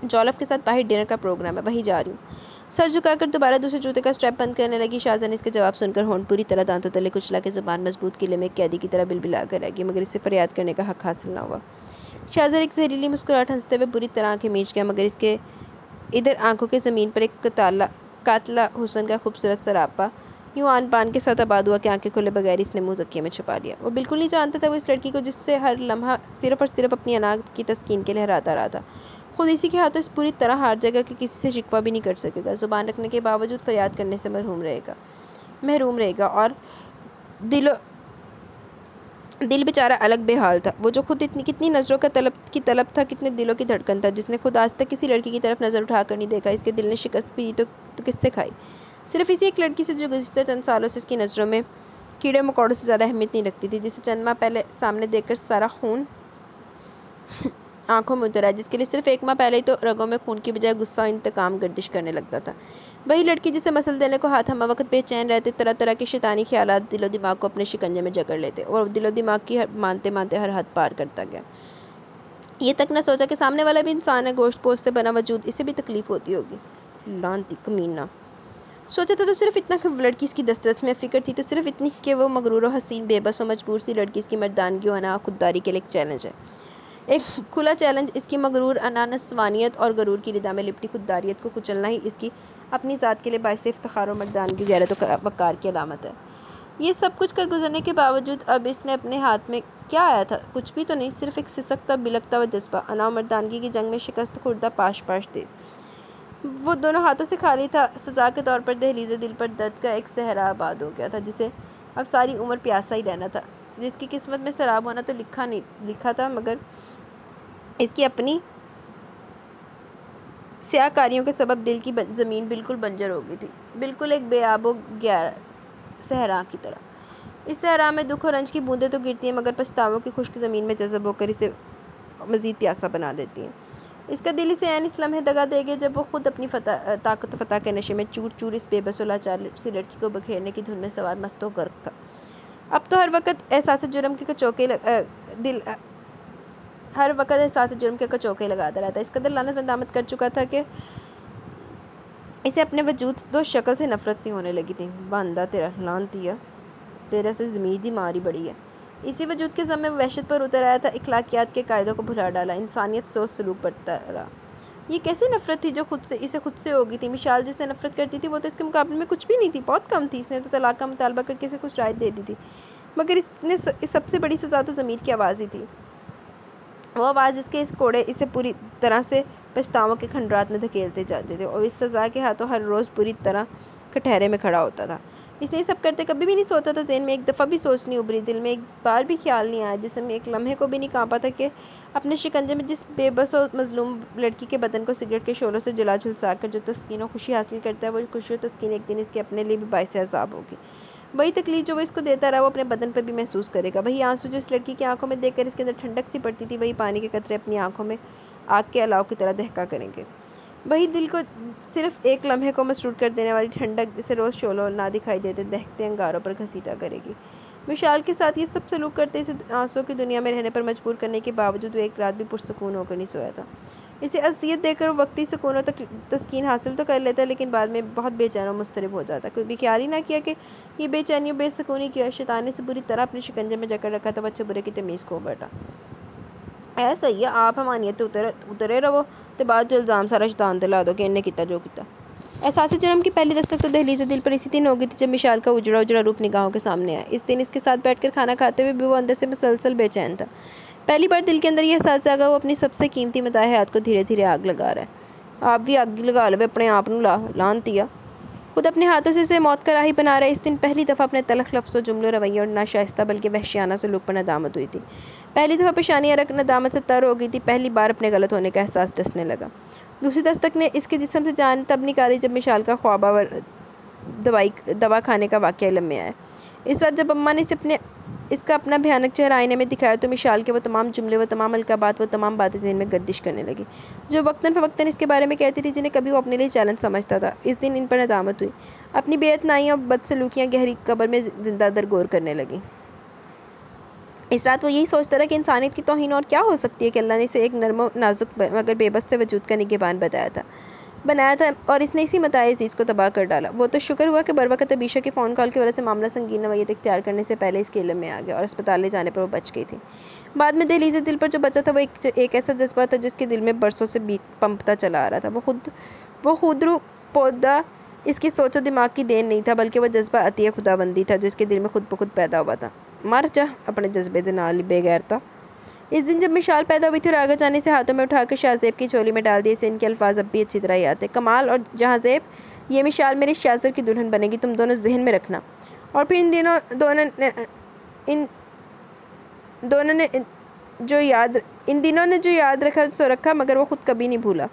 Speaker 1: जॉलफ के साथ बाहर डिनर का प्रोग्राम है, वहीं जा रही हूँ। सर झुकाकर दोबारा दूसरे जूते का स्ट्रैप बंद करने लगी। शाहज़र ने इसके जवाब सुनकर होंठ पूरी तरह दांतों तले कुचला के ज़बान मजबूत किले में कैदी की तरह बिलबिला कर रह गई, मगर इसे फरियाद करने का हक हासिल ना हुआ। शाहज़र एक जहरीली मुस्कुराहट हंसते हुए बुरी तरह आँखें मींच गया, मगर इसके इधर आंखों के ज़मीन पर एक कातला हुस्न का खूबसूरत सरापा यूँ आन पान के साथ आबाद हुआ कि आंखें खोले बगैर इसने मुंह तकिए में छुपा लिया। वो बिल्कुल नहीं जानता था वो इस लड़की को जिससे हर लम्हा सिर्फ और सिर्फ अपनी अनाज की तस्कीन के लिए हराता रहा था। खुद इसी के हाथों इस पूरी तरह हार जाएगा कि किसी से शिकवा भी नहीं कर सकेगा, ज़ुबान रखने के बावजूद फरियाद करने से महरूम रहेगा और दिल बेचारा अलग बेहाल था। वो जो खुद कितनी नज़रों का तलब था, कितने दिलों की धड़कन था, जिसने खुद आज तक किसी लड़की की तरफ नज़र उठाकर नहीं देखा। इसके दिल ने शिकस्त भी दी तो किससे खाई? सिर्फ इसी एक लड़की से जो गुज़िश्ता चंद सालों से इसकी नज़रों में कीड़े मकोड़ों से ज़्यादा अहमियत नहीं रखती थी, जिसे चंद माह पहले सामने देखकर सारा खून आंखों में उतर आया, जिसके लिए सिर्फ 1 माह पहले ही तो रगों में खून की बजाय गुस्सा और इंतकाम गर्दिश करने लगता था। वही लड़की जिसे मसल देने को हाथ हम वक्त बेचैन रहते, तरह तरह के शैतानी ख्यालात दिलो दिमाग को अपने शिकंजे में जकड़ लेते और दिलो दिमाग की मानते मानते हर हद पार करता गया। ये तक न सोचा कि सामने वाला भी इंसान है, गोश्त पोस्ट से बना वजूद, इसे भी तकलीफ़ होती होगी। लानती कमीना। सोचा था तो सिर्फ इतना कि लड़की इसकी दस्तरस में फ़िक्र थी तो सिर्फ इतनी कि वो मगरूर और हसीन बेबस और मजबूर सी लड़की इसकी मर्दानगी और अना खुददारी के लिए एक चैलेंज है, एक खुला चैलेंज। इसकी मगरूर अनानस्वानियत और गरूर की रिदा में लिपटी खुददारियत को कुचलना ही इसकी अपनी ज़ात के लिए बाइस इफ्तिखार और मर्दानगी गैरत और वक़ार की अलामत है। ये सब कुछ कर गुजरने के बावजूद अब इसने अपने हाथ में क्या आया था? कुछ भी तो नहीं, सिर्फ एक सिसकता बिलकता हुआ जज्बा। अना और मर्दानगी की जंग में शिकस्त खुर्दा पाश दे वो दोनों हाथों से खाली था। सज़ा के तौर पर दहलीज़ दिल पर दर्द का एक सहरा आबाद हो गया था, जिसे अब सारी उम्र प्यासा ही रहना था। जिसकी किस्मत में शराब होना तो लिखा था, मगर इसकी अपनी स्याकारियों के सबब दिल की ज़मीन बिल्कुल बंजर हो गई थी, बिल्कुल एक बेआबो ग्यार सहरा की तरह। इस सहरा में दुख और रंज की बूंदें तो गिरती हैं, मगर पछतावों की खुश्क ज़मीन में जज़ब होकर इसे मज़ीद प्यासा बना देती हैं। इसका दिल इसे ऐन इस लम्हे दगा देगा जब वो खुद अपनी ताकत फतह के नशे में चूर चूर इस बेबस और लाचार सी लड़की को बखेरने की धुन में सवार मस्त व गर्क था। अब तो हर वक्त एहसास जुर्म के कचौके लगाता रहता। इस कदर लानत बंदामत कर चुका था कि इसे अपने वजूद दो शक्ल से नफरत सी होने लगी थी। बांदा तेरा लानतिया, तेरा से ज़मीर दी मारी बड़ी है। इसी वजूद के समय वहशत पर उतर आया था, इखलाकियात के कायदों को भुला डाला, इंसानियत सोच सलूक बढ़ता रहा। ये कैसी नफ़रत थी जो इसे खुद से हो गई थी? मिशाल जिससे नफ़रत करती थी वो तो इसके मुकाबले में कुछ भी नहीं थी, बहुत कम थी। इसने तो तलाक का मुतालबा करके इसे कुछ राहत दे दी थी, मगर इसने सबसे बड़ी सज़ा तो ज़मीर की आवाज़ ही थी। वो आवाज़ इसके इस कोड़े इसे पूरी तरह से पछतावों के खंडरात में धकेलते जाते थे और इस सज़ा के हाथों हर रोज़ पूरी तरह कटहरे में खड़ा होता था। इसने सब करते कभी भी नहीं सोचा था, ज़हन में एक दफ़ा भी सोच नहीं उभरी, दिल में एक बार भी ख्याल नहीं आया, जिसमें एक लम्हे को भी नहीं कांपा था कि अपने शिकंजे में जिस बेबस और मजलूम लड़की के बदन को सिगरेट के शोलों से जला झुलसा कर जो तस्कीन और खुशी हासिल करता है, वो खुशी और तस्कीन एक दिन इसके अपने लिए भी बाइस अज़ाब होगी। वही तकलीफ जो वो इसको देता रहा वो अपने बदन पर भी महसूस करेगा। वही आंसू जो इस लड़की की आंखों में देखकर इसके अंदर ठंडक सी पड़ती थी, वही पानी के कतरे अपनी आंखों में आग के अलाव की तरह दहका करेंगे। वही दिल को सिर्फ एक लम्हे को मसरूर कर देने वाली ठंडक जिसे रोज़ शोलों ना दिखाई देते दहकते अंगारों पर घसीटा करेगी। विशाल के साथ ये सब सलूक करते इसे आंसू की दुनिया में रहने पर मजबूर करने के बावजूद वो एक रात भी पुरसुकून होकर नहीं सोया था। इसे अज़ियत देकर वो वक्ती सुकून तक तस्कीन हासिल तो कर लेता, लेकिन बाद में बहुत बेचैन और मुस्तरब हो जाता। कोई भी ख्याल ही ना किया कि ये बेचैनी और बेसुकूनी की शैतान ने से बुरी तरह अपने शिकंजे में जकड़ रखा था। अच्छे बुरे की तमीज़ खो बैठा। ऐसा ही है, आप हमानियत उतरे रहो तो बाद जो इल्ज़ाम सारा शैतान ते ला दो कि इन्हें किया जो किया। एहसास जुर्म की पहली दस्तक तो दहलीज़ दिल पर इसी दिन हो गई थी जब मिशाल का उजड़ा उजड़ा रूप निगाहों के सामने आया। इस दिन इसके साथ बैठकर खाना खाते हुए भी वो अंदर से मुसलसल बेचैन था। पहली बार दिल के अंदर ये एहसास जागा वो अपनी सबसे कीमती मताए हयात को धीरे धीरे आग लगा रहा है। आप भी आग लगा लो अपने आप नू लानतिया, खुद अपने हाथों से इसे मौत का राही बना रहा है। इस दिन पहली दफ़ा अपने तलख लफ्ज़ों जुमलों रवैयों और नाशाइस्ता बल्कि वहशियाना सलूक पर नदामत हुई थी। पहली दफ़ा पेशानी अरक नदामत से तर हो गई थी। पहली बार अपने गलत होने का एहसास डसने लगा। दूसरी दस्तक ने इसके जिस्म से जान तब निकाली जब मिशाल का ख्वाबावर दवा खाने का वाक़या इल्म में आया। इस बार जब अम्मा ने इसका अपना भयानक चेहरा आईने में दिखाया तो मिशाल के वो तमाम जुमले, वो तमाम अलकाबात, वो तमाम बातें ज़हन में गर्दिश करने लगी जो वक्तन फ़वक्तन इसके बारे में कहती थी, जिन्हें कभी वो अपने लिए चैलेंज समझता था। इस दिन इन पर नदामत हुई। अपनी बेअतनाई और बदसलूकियाँ गहरी कब्र में ज़िंदा दरगोर करने लगी। इस रात वो यही सोचता रहा कि इंसानियत की तौहीन और क्या हो सकती है कि अल्लाह ने इसे एक नर्म नाजुक मगर बेबस से वजूद का निगहबान बनाया था और इसने इसी मताए अज़ीज़ को तबाह कर डाला। वो तो शुक्र हुआ कि बर वक़्त अबीशा की फ़ोन कॉल की वजह से मामला संगीन नवैयत इख्तियार करने से पहले इसके इल्म में आ गया और अस्पताल ले जाने पर वो बच गई थी। बाद में दहलीज़ दिल पर जो बचा था वो एक ऐसा जज्बा था जिसके दिल में बरसों से पंपता चला आ रहा था। वो खुदरू पौधा इसकी सोचो दिमाग की देन नहीं था, बल्कि वह जज्बा अतिया खुदाबंदी था जो इसके दिल में खुद ब खुद पैदा हुआ था। मर जा अपने जज्बे के नाल बेगैरता। इस दिन जब मिशाल पैदा हुई थी और आगे जाने से हाथों में उठाकर शाहजेब की झोली में डाल दिए, इसे इनके अल्फाज अब भी अच्छी तरह याद थे। कमाल और जहाजेब, ये मिशाल मेरे शाहजेब की दुल्हन बनेगी, तुम दोनों जहन में रखना। और फिर इन दिनों ने जो याद रखा सो रखा, मगर वो खुद कभी नहीं भूला।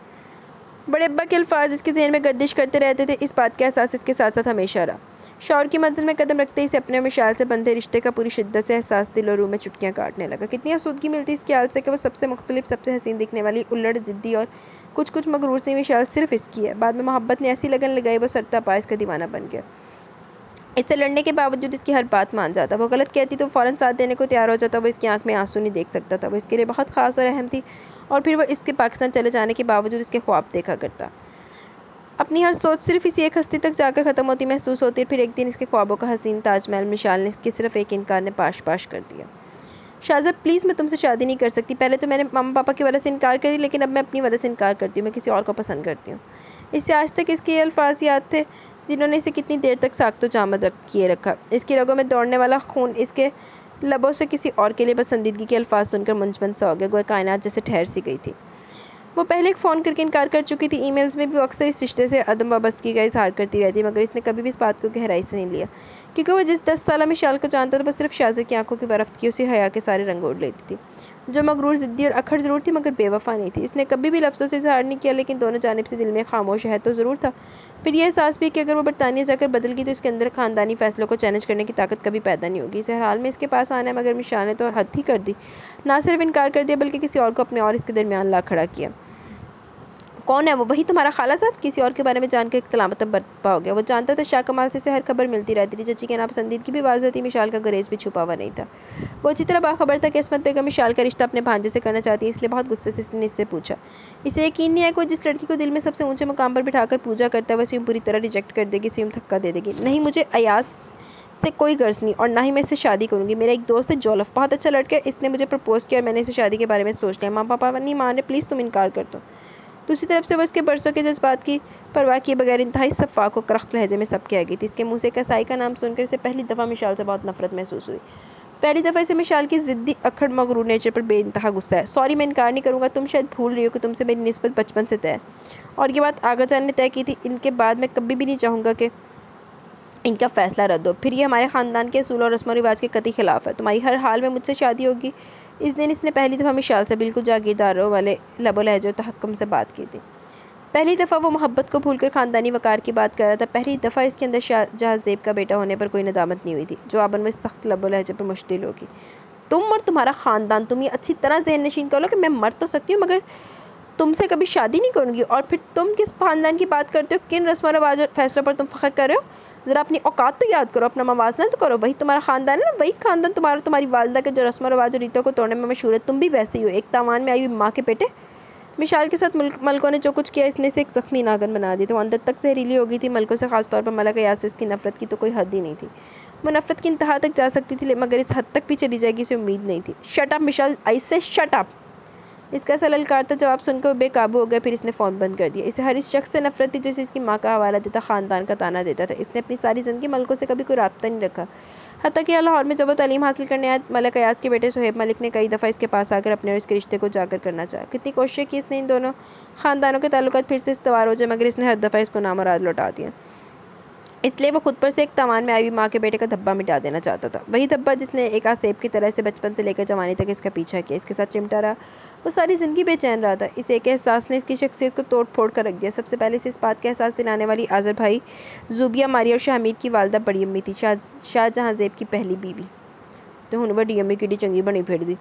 Speaker 1: बड़े अब्बा के अल्फाज इसके जहन में गर्दिश करते रहते थे। इस बात का एहसास इसके साथ साथ हमेशा रहा। शौर की मंजिल में कदम रखते ही इसे अपने मिशाल से बंधे रिश्ते का पूरी शिद्दत से एहसास दिल और रूह में चुटकियाँ काटने लगा। कितनी आसूदगी मिलती इस ख्याल से कि वो सबसे मुख्तलिफ, सबसे हसीन दिखने वाली, उल्लड़, ज़िद्दी और कुछ कुछ मगरूर सी मिशाल सिर्फ इसकी है। बाद में मोहब्बत ने ऐसी लगन लगाई, वो सरता पा इसका दीवाना बन गया। इससे लड़ने के बावजूद इसकी हर बात मान जाता। वो गलत कहती तो फ़ौरन साथ देने को तैयार हो जाता। वो इसकी आंख में आंसू नहीं देख सकता था। वो इसके लिए बहुत ख़ास और अहम थी। और फिर वो इसके पाकिस्तान चले जाने के बावजूद इसके ख्वाब देखा करता। अपनी हर सोच सिर्फ इसी एक हस्ती तक जाकर ख़त्म होती महसूस होती। फिर एक दिन इसके ख्वाबों का हसीन ताजमहल मिशाल ने इसके सिर्फ एक इनकार ने पाश पाश कर दिया। शाहज़ब प्लीज़, मैं तुमसे शादी नहीं कर सकती। पहले तो मैंने मम्मा पापा की वजह से इनकार कर दी, लेकिन अब मैं अपनी वजह से इनकार करती हूँ। मैं किसी और को पसंद करती हूँ। इससे आज तक इसके ये अल्फाज याद थे जिन्होंने इसे कितनी देर तक साख्तो जामद किए रखा। इसकी रगों में दौड़ने वाला खून इसके लबों से किसी और के लिए पसंदीदगी के अल्फाज सुनकर मुंजमद सा हो गया, गोया कायनात जैसे ठहर सी गई थी। वो पहले फ़ोन करके इनकार कर चुकी थी। ईमेल्स में भी वो अक्सर इस रिश्ते से अदम वाबस्तगी का इजहार करती रहती, मगर इसने कभी भी इस बात को गहराई से नहीं लिया, क्योंकि वो जिस 10 साल मिशाल को जानता था वो सिर्फ शाहज़ेब की आंखों की बरफ़ की उसी हया के सारे रंग ओढ़ लेती थी, जो मगरूर, ज़िद्दी और अखड़ ज़रूर थी, मगर बेवफा नहीं थी। इसने कभी भी लफ्ज़ों से इजहार नहीं किया, लेकिन दोनों जानिब से दिल में खामोश है तो ज़रूर था। फिर यह एहसास भी कि अगर वो बरतानिया जाकर बदल गई तो इसके अंदर ख़ानदानी फ़ैसलों को चैलेंज करने की ताकत कभी पैदा नहीं होगी। इसे हर हाल में इसके पास आना है, मगर मिशाल ने तो हद ही कर दी। ना सिर्फ इनकार कर दिया, बल्कि किसी और को अपने और इसके दरमियान ला खड़ा किया। कौन है वो? वही तुम्हारा खालाजाद? किसी और के बारे में जानकर इख्तलामत बर्पा हो गया। वो जानता था शाह कमाल से हर खबर मिलती रहती थी। चची के नापसंदीदगी भी वाज़ह थी, मिशाल का गुरेज भी छुपा हुआ नहीं था। वो अच्छी तरह बाखबर था कि इस्मत बेगम मिशाल का रिश्ता अपने भांजे से करना चाहती है, इसलिए बहुत गुस्से से इसने इससे पूछा। इसे यकीन नहीं है कि वो जिस लड़की को दिल में सबसे ऊंचे मुकाम पर बिठाकर पूजा करता है, वैसे पूरी तरह रिजेक्ट कर देगी, सिम धक्का दे देगी। नहीं, मुझे अयास से कोई गर्ज नहीं, और ना ही मैं इससे शादी करूँगी। मेरा एक दोस्त है जोलफ, बहुत अच्छा लड़का है, इसने मुझे प्रपोज़ किया और मैंने इसे शादी के बारे में सोच लिया। माँ पापा नहीं मान रहे, प्लीज़ तुम इनकार कर दो। दूसरी तरफ से वो इसके बरसों के जज्बात की परवाह किए बगैर इंतहाई सफ़ा को करख्त लहजे में सब कह गई थी। इसके मुँह से कसाई का नाम सुनकर इसे पहली दफ़ा मिशाल से बहुत नफरत महसूस हुई। पहली दफ़ा इसे मिशाल की ज़िद्दी, अखड़, मगरूर नेचर पर बेइंतहा गुस्सा है। सॉरी, मैं इनकार नहीं करूँगा। तुम शायद भूल रही हो कि तुमसे मेरी निस्बत बचपन से तय है, और ये बात आगा जान ने तय की थी। इनके बाद मैं कभी भी नहीं चाहूँगा कि इनका फ़ैसला रद्द हो। फिर ये हमारे ख़ानदान के असूल और रस्म व रिवाज के कतई ख़िलाफ़ है। तुम्हारी हर हाल में मुझसे शादी होगी। इस दिन इसने पहली दफ़ा मिशाल से बिल्कुल जागीरदारों वाले लबो लहजे और तहक्कुम से बात की थी। पहली दफ़ा वो मोहब्बत को भूलकर ख़ानदानी वक़ार की बात कर रहा था। पहली दफ़ा इसके अंदर जहाज़ेब का बेटा होने पर कोई नदामत नहीं हुई थी। जवाबन में सख्त लबो लहजे पर मुश्तिल होगी। तुम और तुम्हारा ख़ानदान, तुम ये अच्छी तरह ज़हन नशीन कर लो कि मैं मर तो सकती हूँ, मगर तुमसे कभी शादी नहीं करूँगी। और फिर तुम किस ख़ानदान की बात करते हो? किन रस्म रवाज और फैसलों पर तुम फ़ख्र कर रहे हो? ज़रा अपनी औकात तो याद करो, अपना मवाजना तो करो। वही तुम्हारा ख़ानदान है ना, वही ख़ानदान तुम्हारी वालदा के जो रस्म रवाज और रीतों को तोड़ने में मशहूर है। तुम भी वैसे ही हो, एक तावान में आई हुई माँ के बेटे। मिशाल के साथ मलकों ने जो कुछ किया, इसने से एक ज़ख्मी नागन बना दी। तो अंदर तक जहरीली हो गई थी। मलकों से ख़ास तौर पर मलका यास से इसकी नफ़रत की तो कोई हद ही नहीं थी। वो नफ़रत की इंतहा तक जा सकती थी, मगर इस हद तक भी चली जाएगी इसे उम्मीद नहीं थी। शट अप मिशाल, आई से शट अप। इसका ऐसा ललकारता जवाब सुनकर वो बेकाबू हो गया। फिर इसने फ़ोन बंद कर दिया। इसे हर इस शख्स से नफरत थी जो इसे इसकी माँ का हवाला देता, ख़ानदान का ताना देता था। इसने अपनी सारी ज़िंदगी मलकों से कभी कोई रब्ता नहीं रखा। हत्ता कि लाहौर में जब वो तालीम हासिल करने आया, मलक अयास के बेटे सुहेब मलिक ने कई दफ़ा इसके पास आकर अपने और इसके रिश्ते को जाकर करना चाहा। कितनी कोशिश की इसने इन दोनों ख़ानदानों के ताल्लुकात फिर से इस्तवार हो जाए, मगर इसने हर दफ़ा इसको नामुराद लौटा दिया। इसलिए वो खुद पर से एक तावान में आई हुई माँ के बेटे का धब्बा मिटा देना चाहता था। वही धब्बा जिसने एक आसेब की तरह से बचपन से लेकर जवानी तक इसका पीछा किया, इसके साथ चिमटा रहा। वो सारी ज़िंदगी बेचैन रहा था। इस एक एहसास ने इसकी शख्सियत को तोड़ फोड़ कर रख दिया। सबसे पहले इसे इस बात का एहसास दिलाने वाली आज़र भाई, ज़ूबिया, मारिया और शाहमीद की वालदा बड़ी अम्मी थी, शाहजहांज़ेब की पहली बीवी। तो हुन बड़ी अम्मी की चंगी बनी फिर दी।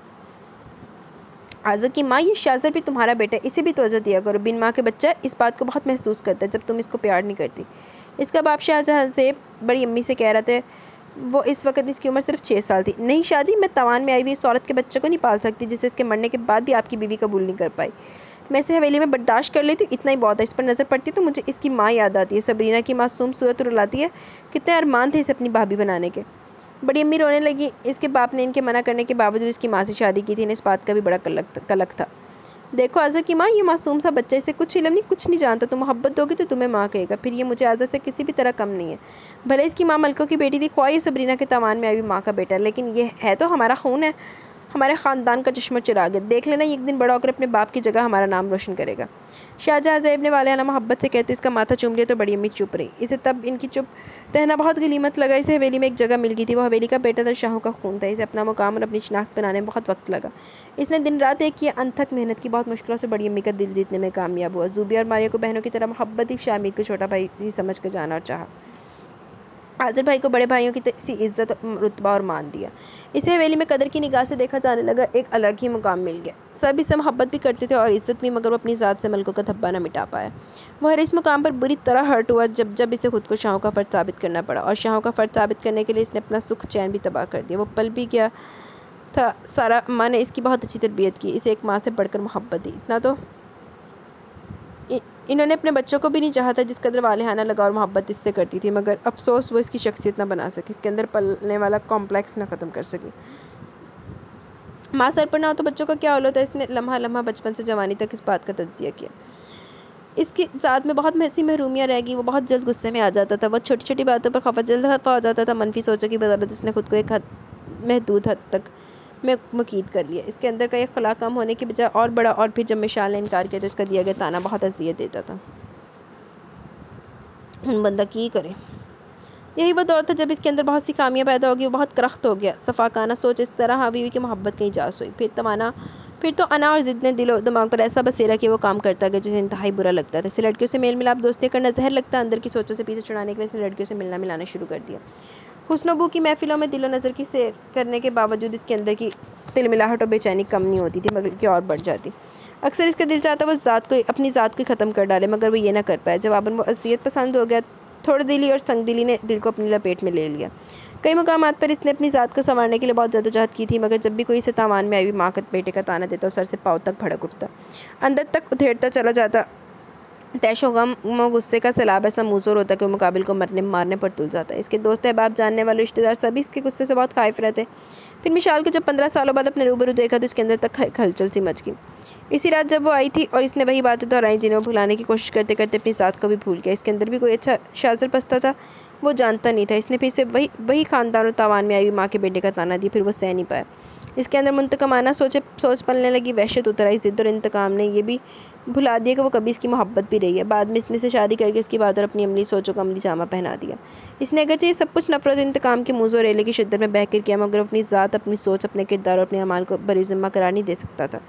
Speaker 1: आज़र की माँ, ये शाज़र भी तुम्हारा बेटा है, इसे भी तवज्जो दिया करो। बिन माँ के बच्चा इस बात को बहुत महसूस करता है जब तुम इसको प्यार नहीं करती। इसका बाप शाहजहांज़ेब बड़ी अम्मी से कह रहा था। वो इस वक्त इसकी उम्र सिर्फ 6 साल थी। नहीं शाहजी, मैं तवान में आई हुई इस औरत के बच्चे को नहीं पाल सकती जिसे इसके मरने के बाद भी आपकी बीवी कबूल नहीं कर पाई। मैं इसे हवेली में बर्दाश्त कर लेती हूँ, इतना ही बहुत है। इस पर नज़र पड़ती तो मुझे इसकी माँ याद आती है। सबरीना की मासूम सूरत रुलाती है। कितने अरमान थे इसे अपनी भाभी बनाने के। बड़ी अम्मी रोने लगी। इसके बाप ने इनके मना करने के बावजूद इसकी माँ से शादी की थी। इन्हें इस बात का भी बड़ा कलक था। देखो आज़र की माँ, ये मासूम सा बच्चा, इसे कुछ इल्म नहीं, कुछ नहीं जानता। तुम मोहब्बत दोगी तो तुम्हें माँ कहेगा, फिर ये मुझे आज़र से किसी भी तरह कम नहीं है। भले इसकी माँ मलकों की बेटी थी, ख्वाह ये सबरीना के तवान में आई माँ का बेटा, लेकिन ये है तो हमारा खून है, हमारे ख़ानदान का चश्मा चिराग है। देख लेना, एक दिन बड़ा होकर अपने बाप की जगह हमारा नाम रोशन करेगा। शाहजहाँ ज़ैब ने वाले मोहब्बत से कहते इसका माथा चूम लिया तो बड़ी अम्मी चुप रही। इसे तब इनकी चुप रहना बहुत गनीमत लगा। इसे हवेली में एक जगह मिल गई थी, वो हवेली का बेटा था, शाहों का खून था। इसे अपना मुकाम और अपनी शनाख्त बनाने में बहुत वक्त लगा। इसने दिन रात एक किया, अनथक मेहनत की, बहुत मुश्किलों से बड़ी अम्मी का दिल जीतने में कामयाब हुआ। ज़ुबिया और मारिया को बहनों की तरह मोहब्बत ही शामिर को छोटा भाई ही समझ कर जाना और चाहा। आज़र भाई को बड़े भाइयों की सी इज़्ज़त, रुतबा और मान दिया। इसे हवेली में कदर की निगाह से देखा जाने लगा, एक अलग ही मुकाम मिल गया। सब इससे मोहब्बत भी करते थे और इज़्ज़त भी, मगर वो अपनी ज़ात से मलकों का धब्बा न मिटा पाया। वह हर इस मुकाम पर बुरी तरह हर्ट हुआ जब इसे खुद को शाहों का फ़र्द साबित करना पड़ा, और शाहों का फ़र्द साबित करने के लिए इसने अपना सुख चैन भी तबाह कर दिया। वो पल भी गया था। सारा माँ ने इसकी बहुत अच्छी तरबियत की, इसे एक माँ से बढ़कर मोहब्बत दी। इतना तो इन्होंने अपने बच्चों को भी नहीं चाहा था जिस कदर वालिहाना लगा और मोहब्बत इससे करती थी, मगर अफसोस वो इसकी शख्सियत ना बना सकी, इसके अंदर पलने वाला कॉम्प्लेक्स ना ख़त्म कर सकी। माँ सर पर ना हो तो बच्चों का क्या हाल होता है। इसने लम्हा लम्हा बचपन से जवानी तक इस बात का तज्जिया किया। इसकी ज़ात में बहुत ऐसी महरूमियाँ रह गई। वो बहुत जल्द गुस्से में आ जाता था, वो छोटी छोटी बातों पर जल्द खफा हो जाता था। मनफी सोचों की बदौलत इसने खुद को एक महदूद हद तक में मुकीद कर लिया। इसके अंदर का एक खला कम होने की बजाय और बड़ा, और फिर जब मिशाल ने इनकार किया तो इसका दिया गया ताना बहुत अज़ियत देता था। बंदा की करे। यही वो दौर था जब इसके अंदर बहुत सी खामियां पैदा हो गई। वो बहुत करख्त हो गया। सफ़ाकाना सोच इस तरह हावी हुई कि मोहब्बत कहीं जास हुई। फिर तो अना और ज़िद ने दिलो दिमाग पर ऐसा बसेरा कि वो काम करता गया जिसे इंतहाई बुरा लगता था। इसे लड़कियों से मेल मिलाप दोस्ती करना जहर लगता। अंदर की सोचों से पीछे छुड़ाने के लिए इसने लड़कियों से मिलना मिलाना शुरू कर दिया। हुस्न-ओ-बू की महफिलों में दिलो नज़र की सैर करने के बावजूद इसके अंदर की तिलमिलाहट और बेचैनी कम नहीं होती थी, मगर की और बढ़ जाती। अक्सर इसका दिल चाहता वो अपनी ज़ात को ख़त्म कर डाले, मगर वो ये ना कर पाया। जवाबन वो अज़ियत पसंद हो गया। थोड़ी दिली और संग दिली ने दिल को अपनी लपेट में ले लिया। कई मुकामात पर इसने अपनी ज़ात को संवारने के लिए बहुत जद्दोजहद की थी, मगर जब भी कोई इसे तावान में आई हुई माँ का बेटे का ताना देता, सर से पाँव तक भड़क उठता, अंदर तक उधेड़ता चला जाता। तैशो गम व गुस्से का सैलाब ऐसा मुँहज़ोर होता कि मुकाबिल को मारने पर तुल जाता है। इसके दोस्त अहबाब, जानने वाले रिश्तेदार सभी इसके गुस्से से बहुत खाइफ रहते। फिर मिशाल को जब 15 सालों बाद अपने रूबरू देखा तो इसके अंदर तक हलचल सी मच गई। इसी रात जब वो आई थी और इसने वही बातें दोहराई जिन्हें वो भुलाने की कोशिश करते करते अपनी ज़ात को भी भूल गया। इसके अंदर भी कोई अच्छा शाज़र पसता था, वो जानता नहीं था। इसने फिर से वही ख़ानदान और तावान में आई हुई माँ के बेटे का ताना दिया, फिर वो सह नहीं पाया। इसके अंदर मुंतकमाना सोच पलने लगी। वहशत उतर आई। ज़िद और इंतकाम ने ये भी भुला दिया कि वो कभी इसकी मोहब्बत भी रही है। बाद में इसने से शादी करके इसकी बात और अपनी अमली सोचों का अमली जामा पहना दिया। इसने अगरचे ये सब कुछ नफरत इंतकाम के मुँह रेले की शिद्दत में बहकर किया, मगर अपनी ज़ात, अपनी सोच, अपने किरदार और अपने अमाल को बरी ज़िम्मा करार नहीं दे सकता था।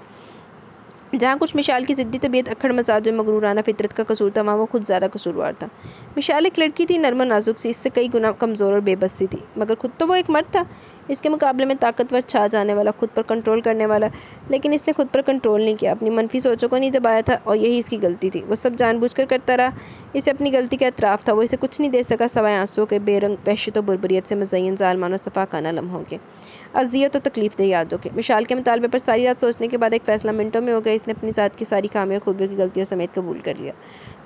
Speaker 1: जहाँ कुछ मिशाल की ज़िद्दी तबीयत, अक्खड़ मजाज और मगरूराना फितरत का कसूर था, वहाँ वो खुद ज़्यादा कसूरवार था। मिशाल एक लड़की थी, नर्म और नाजुक सी, इससे कई गुना कमज़ोर और बेबस सी थी, मगर खुद तो वो एक मर्द था। इसके मुकाबले में ताकतवर, छा जाने वाला, खुद पर कंट्रोल करने वाला। लेकिन इसने खुद पर कंट्रोल नहीं किया, अपनी मनफी सोचों को नहीं दबाया था, और यही इसकी गलती थी। वो सब जानबूझकर करता रहा। इसे अपनी गलती का एतराफ़ था। वो इसे कुछ नहीं दे सका सवाए आंसुओं के, बेरंग वहशत और बुरबरियत से मज़य्यन ज़ालमान और सफ़ाकाना लम्हों के, अज़ियत और तकलीफ़ दे यादों के। मिशाल के मुतालबे पर सारी रात सोचने के बाद एक फ़ैसला मिनटों में हो गया। इसने अपनी ज़ात की सारी खामियों और खूबियों की गलतियों समेत कबूल कर लिया।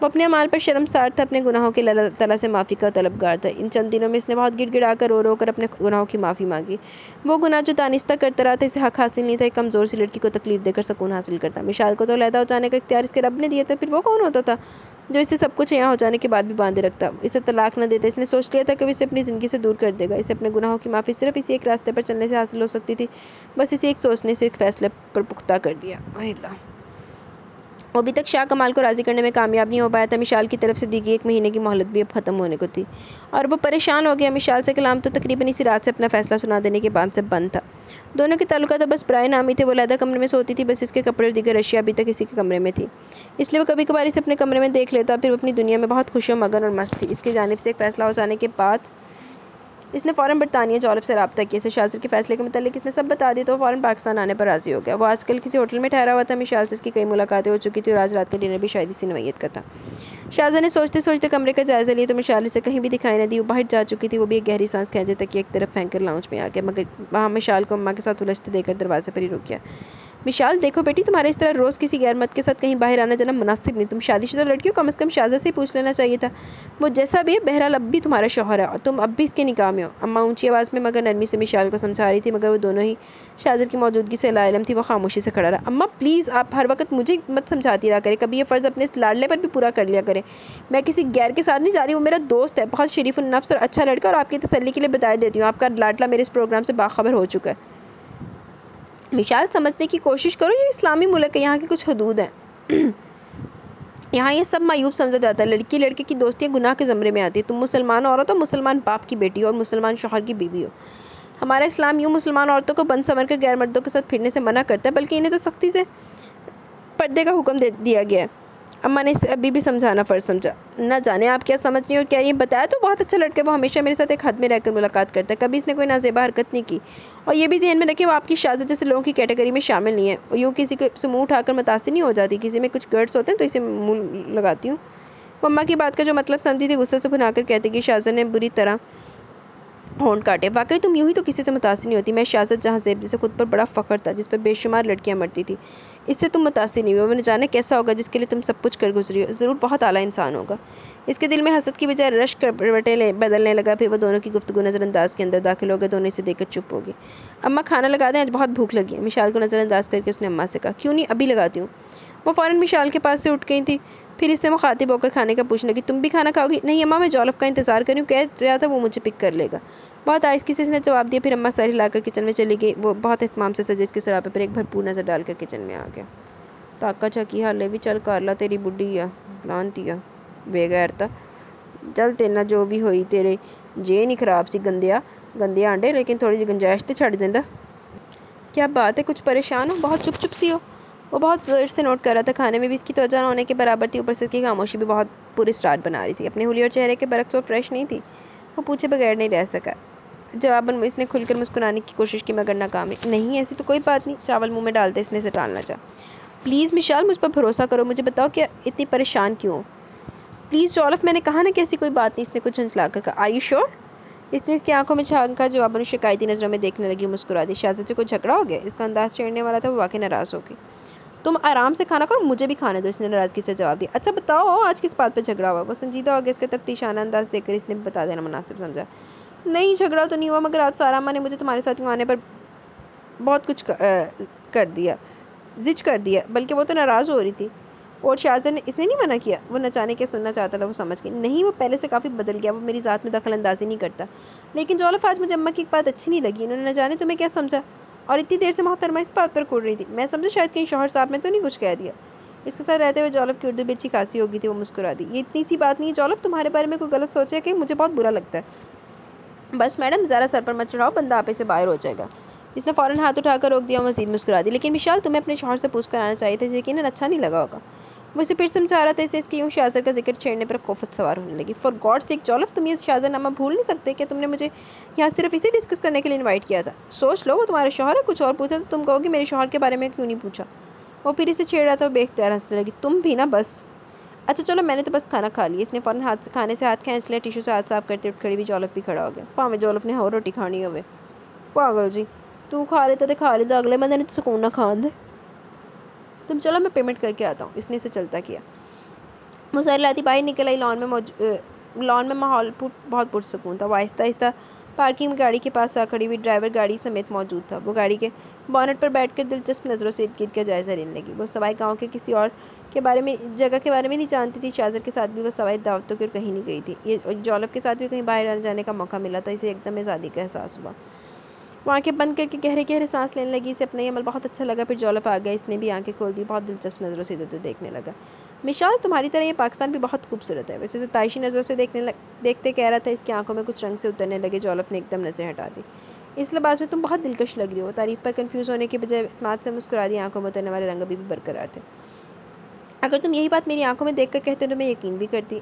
Speaker 1: वो अपने अमाल पर शर्मसार था, अपने गुनाहों के अल्लाह ताला से माफ़ी का तलबगार था। इन चंद दिनों में इसने बहुत गिड़गिड़ा कर, रो कर अपने गुनाहों की माफ़ी मांगी। वो गुनाह जो दानिस्ता करता रहा था, इसे हक हासिल नहीं था। एक कमज़ोर सी लड़की को तकलीफ़ देकर सुकून हासिल करता। मिशाल को तो अलहदा हो जाने का इख्तियार इसके रब ने दिया था, फिर वो कौन होता था जो इसे सब कुछ यहाँ हो जाने के बाद भी बांधे रखता, इसे तलाक न देता। इसने सोच लिया था कि वो इसे अपनी ज़िंदगी से दूर कर देगा। इसे अपने गुनाहों की माफ़ी सिर्फ इसी एक रास्ते पर चलने से हासिल हो सकती थी। बस इसी एक सोचने से एक फ़ैसले पर पुख्ता कर दिया। अल्लाह, वो अभी तक शाह कमाल को राज़ी करने में कामयाब नहीं हो पाया था। मिशाल की तरफ से दी गई 1 महीने की मोहलत भी अब ख़त्म होने को थी, और वो परेशान हो गया। मिशाल से कलाम तो तकरीबन इसी रात से अपना फ़ैसला सुना देने के बाद से बंद था। दोनों के ताल्लुकात बस प्राय नामी थे। वो अलग कमरे में सोती थी, बस इसके कपड़े और दीगर अशिया अभी तक इसी के कमरे में थी, इसलिए वो कभी कभार इसे अपने कमरे में देख लेता। फिर वो अपनी दुनिया में बहुत खुश मगन और मस्त थी। इसकी जानिब से एक फ़ैसला हो जाने के बाद इसने फ़ौरन बरतानिया जॉलब से रब्ता किया। इसे शाज़र के फ़ैसले के मतलब इसने सब बता दिया, तो वो फ़ौरन पाकिस्तान आने पर राज़ी हो गया। वो आजकल किसी होटल में ठहरा हुआ था। मिशाल से इसकी कई मुलाकातें हो चुकी थी और आज रात का डिनर भी शायद इसी नवैयत का था। शाहज़ा ने सोचते सोचते कमरे का जायज़ा लिया तो मिशाल इसे कहीं भी दिखाई न दी। वो बाहर जा चुकी थी। वो भी एक गहरी सांस खींचे तक एक तरफ फेंक कर लाउंज में आ गया, मगर वहाँ मिशाल को अम्मा के साथ उलझते देकर दरवाजे पर ही रुक गया। मिशाल देखो बेटी, तुम्हारे इस तरह रोज़ किसी गैर मर्द के साथ कहीं बाहर आना जाना मुनासिब नहीं। तुम शादीशुदा लड़कियों कम से कम शाहज़ा से ही पूछ लेना चाहिए था। वो जैसा भी है, बहरहाल अब भी तुम्हारा शौहर है और तुम अब भी इसके निकाह में हो। अम्मा ऊंची आवाज़ में मगर नरमी से मिशाल को समझा रही थी, मगर वो दोनों ही शाहज़र की मौजूदगी से लाइलम थी। वो खामोशी से खड़ा रहा। अम्मा प्लीज़, आप हर वक्त मुझे मत समझाती रहा करें, कभी ये फ़र्ज़ अपने इस लाडले पर भी पूरा कर लिया करें। मैं किसी गैर के साथ नहीं जा रही, वो मेरा दोस्त है, बहुत शरीफ नफ्स और अच्छा लड़का। और आपकी तसल्ली के लिए बता देती हूँ, आपका लाडला मेरे इस प्रोग्राम से बाखबर हो चुका है। मिशाल समझने की कोशिश करो, ये इस्लामी मुल्क है, यहाँ की कुछ हदूद हैं। यहाँ ये सब मायूब समझा जाता है। लड़की लड़के की दोस्तियाँ गुनाह के ज़मरे में आती है। तुम मुसलमान औरत हो, मुसलमान बाप की बेटी हो और मुसलमान शौहर की बीवी हो। हमारा इस्लाम यूँ मुसलमान औरतों को बंद संवर कर गैर मर्दों के साथ फिरने से मना करता है, बल्कि इन्हें तो सख्ती से पर्दे का हुक्म दे दिया गया है। अम्मा ने इसे अभी भी समझाना फ़र्ज समझा। न जाने आप क्या समझ रही हो, क्या ये बताया तो बहुत अच्छा लड़का है, वो हमेशा मेरे साथ एक हद में रहकर मुलाकात करता है, कभी इसने कोई नाजेबा हरकत नहीं की। और ये भी ध्यान में रखिए, वो आपकी शाज़ा जैसे लोगों की कैटेगरी में शामिल नहीं है। और यूँ किसी को से मुँह उठाकर मुतासिर नहीं हो जाती, किसी में कुछ गर्ड्स होते हैं तो इसे मुँह लगाती हूँ। वो अम्मा की बात का जो मतलब समझी थी, गुस्से से भुनाकर कहती कि शाज़ा ने बुरी तरह होंठ काटे। वाकई तुम यूँ ही तो किसी से मुतासिर नहीं होती। मैं शाहज़द जहाँज़ेब जिसे खुद पर बड़ा फ़ख्र था, जिस पर बेशुमार लड़कियाँ मरती थी, इससे तुम मुतासिर नहीं हुई। मैंने जाने कैसा होगा जिसके लिए तुम सब कुछ कर गुजरी हो। ज़रूर बहुत आला इंसान होगा। इसके दिल में हसद की बजाय रश करवटें बदलने लगा। फिर वो दोनों की गुफ्तगू नज़रअंदाज के अंदर दाखिल हो गए। दोनों इसे देखकर चुप होगी। अम्मा खाना लगा दें, आज बहुत भूख लगी है। मिशाल को नज़रअंदाज करके उसने अम्मा से कहा, क्यों नहीं, अभी लगाती हूँ। वो फ़ौरन मिशाल के पास से उठ गई थी। फिर इससे मुखातिब होकर खाने का पूछने लगी, तुम भी खाना खाओगी? नहीं अम्मा, मैं जॉलफ का इंतज़ार कर रही हूँ, कह रहा था वो मुझे पिक कर लेगा। बहुत आहिस्ती से इसने जवाब दिया। फिर अम्मा सर हिलाकर किचन में चली गई। वो बहुत एहतमाम से सजे इसके सरापे पर एक भरपूर नज़र डालकर किचन में आ गया। ताका छकी हाले भी चल कर ला, तेरी बुढ़ी आ लानती आ बेगैरता। चल तेना जो भी होई तेरे जे नहीं खराब सी गंदे आंडे, लेकिन थोड़ी जी गुंजाइश तो छड़ देंदा। क्या बात है, कुछ परेशान हो? बहुत चुप सी हो। वो बहुत ज़ोर से नोट कर रहा था। खाने में भी इसकी तवज्जो न होने के बराबर थी। ऊपर से इसकी खामोशी भी बहुत पूरी स्टार्ट बना रही थी। अपने हुलियर चेहरे के बरक्स वो फ्रेश नहीं थी। वो पूछे बगैर नहीं रह सका। जवाबन इसने खुलकर मुस्कुराने की कोशिश की, मगर नाकाम। नहीं ऐसी तो कोई बात नहीं। चावल मुँह में डालते इसने इसे टालना चाहा। प्लीज़ मिशाल, मुझ पर भरोसा करो, मुझे बताओ क्या इतनी परेशान क्यों हो? प्लीज़ जॉलफ, मैंने कहा ना कि ऐसी कोई बात नहीं। इसने कुछ झंझला कर कहा। Are you sure? इसने इसकी आंखों में झांका। जवाबन शिकायती नज़रों में देखने लगी, मुस्कुरा दी। शाहज़द से कुछ झगड़ा हो गया? इसका अंदाज़ छेड़ने वाला था। वो वाकई नाराज़ हो गई। तुम आराम से खाना खाओ, मुझे भी खाने दो, इसने नाराज़गी से जवाब दिया। अच्छा बताओ, आज किस बात पर झगड़ा हुआ? वो संजीदा हो गया। इसके तफ्तीशाना अंदाज़ देखकर इसने बता देना मुनासिब समझा। नहीं झगड़ा तो नहीं हुआ, मगर आज सारा अम्मा ने मुझे तुम्हारे साथ यूँ आने पर बहुत कुछ कर दिया, जिज कर दिया। बल्कि वो तो नाराज़ हो रही थी। और शाहज़द ने इसने नहीं मना किया? वो न जाने क्या सुनना चाहता था। वो समझ गई। नहीं, वो पहले से काफ़ी बदल गया। वो मेरी ज़ात में दखल अंदाज़ी नहीं करता। लेकिन जॉलफ, आज मुझे अम्मा की एक बात अच्छी नहीं लगी। इन्होंने न जाने तुम्हें क्या समझा और इतनी देर से मोहतरमा इस बात पर कूद रही थी। मैं समझा शायद कहीं शौहर साहब ने तो नहीं कुछ कह दिया। इसके साथ रहते हुए जॉलफ की उर्दू भी अच्छी खासी होगी थी। वो मुस्कुरा दी। ये इतनी सी बात नहीं है जॉलफ, तुम्हारे बारे में कोई गलत सोचे कि मुझे बहुत बुरा लगता है। बस मैडम, ज़रा सर पर मत चढ़ाओ, बंदा आपे से बाहर हो जाएगा। इसने फ़ौरन हाथ उठाकर रोक दिया। मज़ीद मुस्कुरा दी। लेकिन विशाल, तुम्हें अपने शौहर से पूछ कर आना चाहिए था, यकीनन अच्छा नहीं लगा होगा। वो इसे फिर समझा रहा था। इसे इसकी यूँ शाहज़र का जिक्र छेड़ने पर कोफत सवार होने लगी। फॉर गॉड सेक जॉलफ, तुम ये शाहज़र नामा भूल नहीं सकते कि तुमने मुझे यहाँ सिर्फ इसे डिस्कस करने के लिए इनवाइट किया था। सोच लो, वो तुम्हारा शौहर है। कुछ और पूछा तो तुम कहोगे मेरे शौहर के बारे में क्यों नहीं पूछा। वो फिर इसे छेड़ रहा था। वो बेख्तियार हंसने लगी। तुम भी ना बस। अच्छा चलो, मैंने तो बस खाना खा लिया। इसने फ़ौरन खाने से हाथ खींच लिया। टिशू से हाथ साफ करते उठ खड़ी हुई। जॉलफ भी खड़ा हो गया। पावे जॉलफ ने और रोटी खानी होवे। पागल जी, तू खा लेता तो खा लेता, अगले बंदे ने तो सुकून ना खान दे। तुम चलो, मैं पेमेंट करके आता हूँ। इसने इसे चलता किया। मुसर लाती बाहर निकल आई। लॉन में माहौल बहुत पुरसकून था। वो आहिस्ता आहिस्ता पार्किंग में गाड़ी के पास आ खड़ी हुई। ड्राइवर गाड़ी समेत मौजूद था। वो गाड़ी के बॉनेट पर बैठकर दिलचस्प नज़रों से इर्द गिर्द का जायज़ा लेने लगी। वो सवाई गाँव के किसी और के बारे में, जगह के बारे में नहीं जानती थी। शाहज़र के साथ भी वो सवाई दावतों की और कहीं नहीं गई थी। ये जॉलफ के साथ भी कहीं बाहर आने जाने का मौका मिला था। इसे एकदम आज़ादी का एहसास हुआ। वो आँखें बंद करके गहरे गहरे सांस लेने लगी। इसे अपना ये अमल बहुत अच्छा लगा। फिर जॉलफ आ गया। इसने भी आंखें खोल दी। बहुत दिलचस्प नज़रों से इधर देखने लगा। मिशाल, तुम्हारी तरह ये पाकिस्तान भी बहुत खूबसूरत है। वैसे ताइशी नज़रों से देखते कह रहा था। इसकी आंखों में कुछ रंग से उतरने लगे। जॉलफ ने एकदम नज़र हटा दी। इस लिबास में तुम बहुत दिलकश लग रही हो। तारीफ़ पर कंफ्यूज होने के बजाय इत्मीनान से मुस्कुरा दी। आंखों में उतरने वाले रंग अभी भी बरकरार थे। अगर तुम यही बात मेरी आंखों में देख कर कहते तो मैं यकीन भी करती।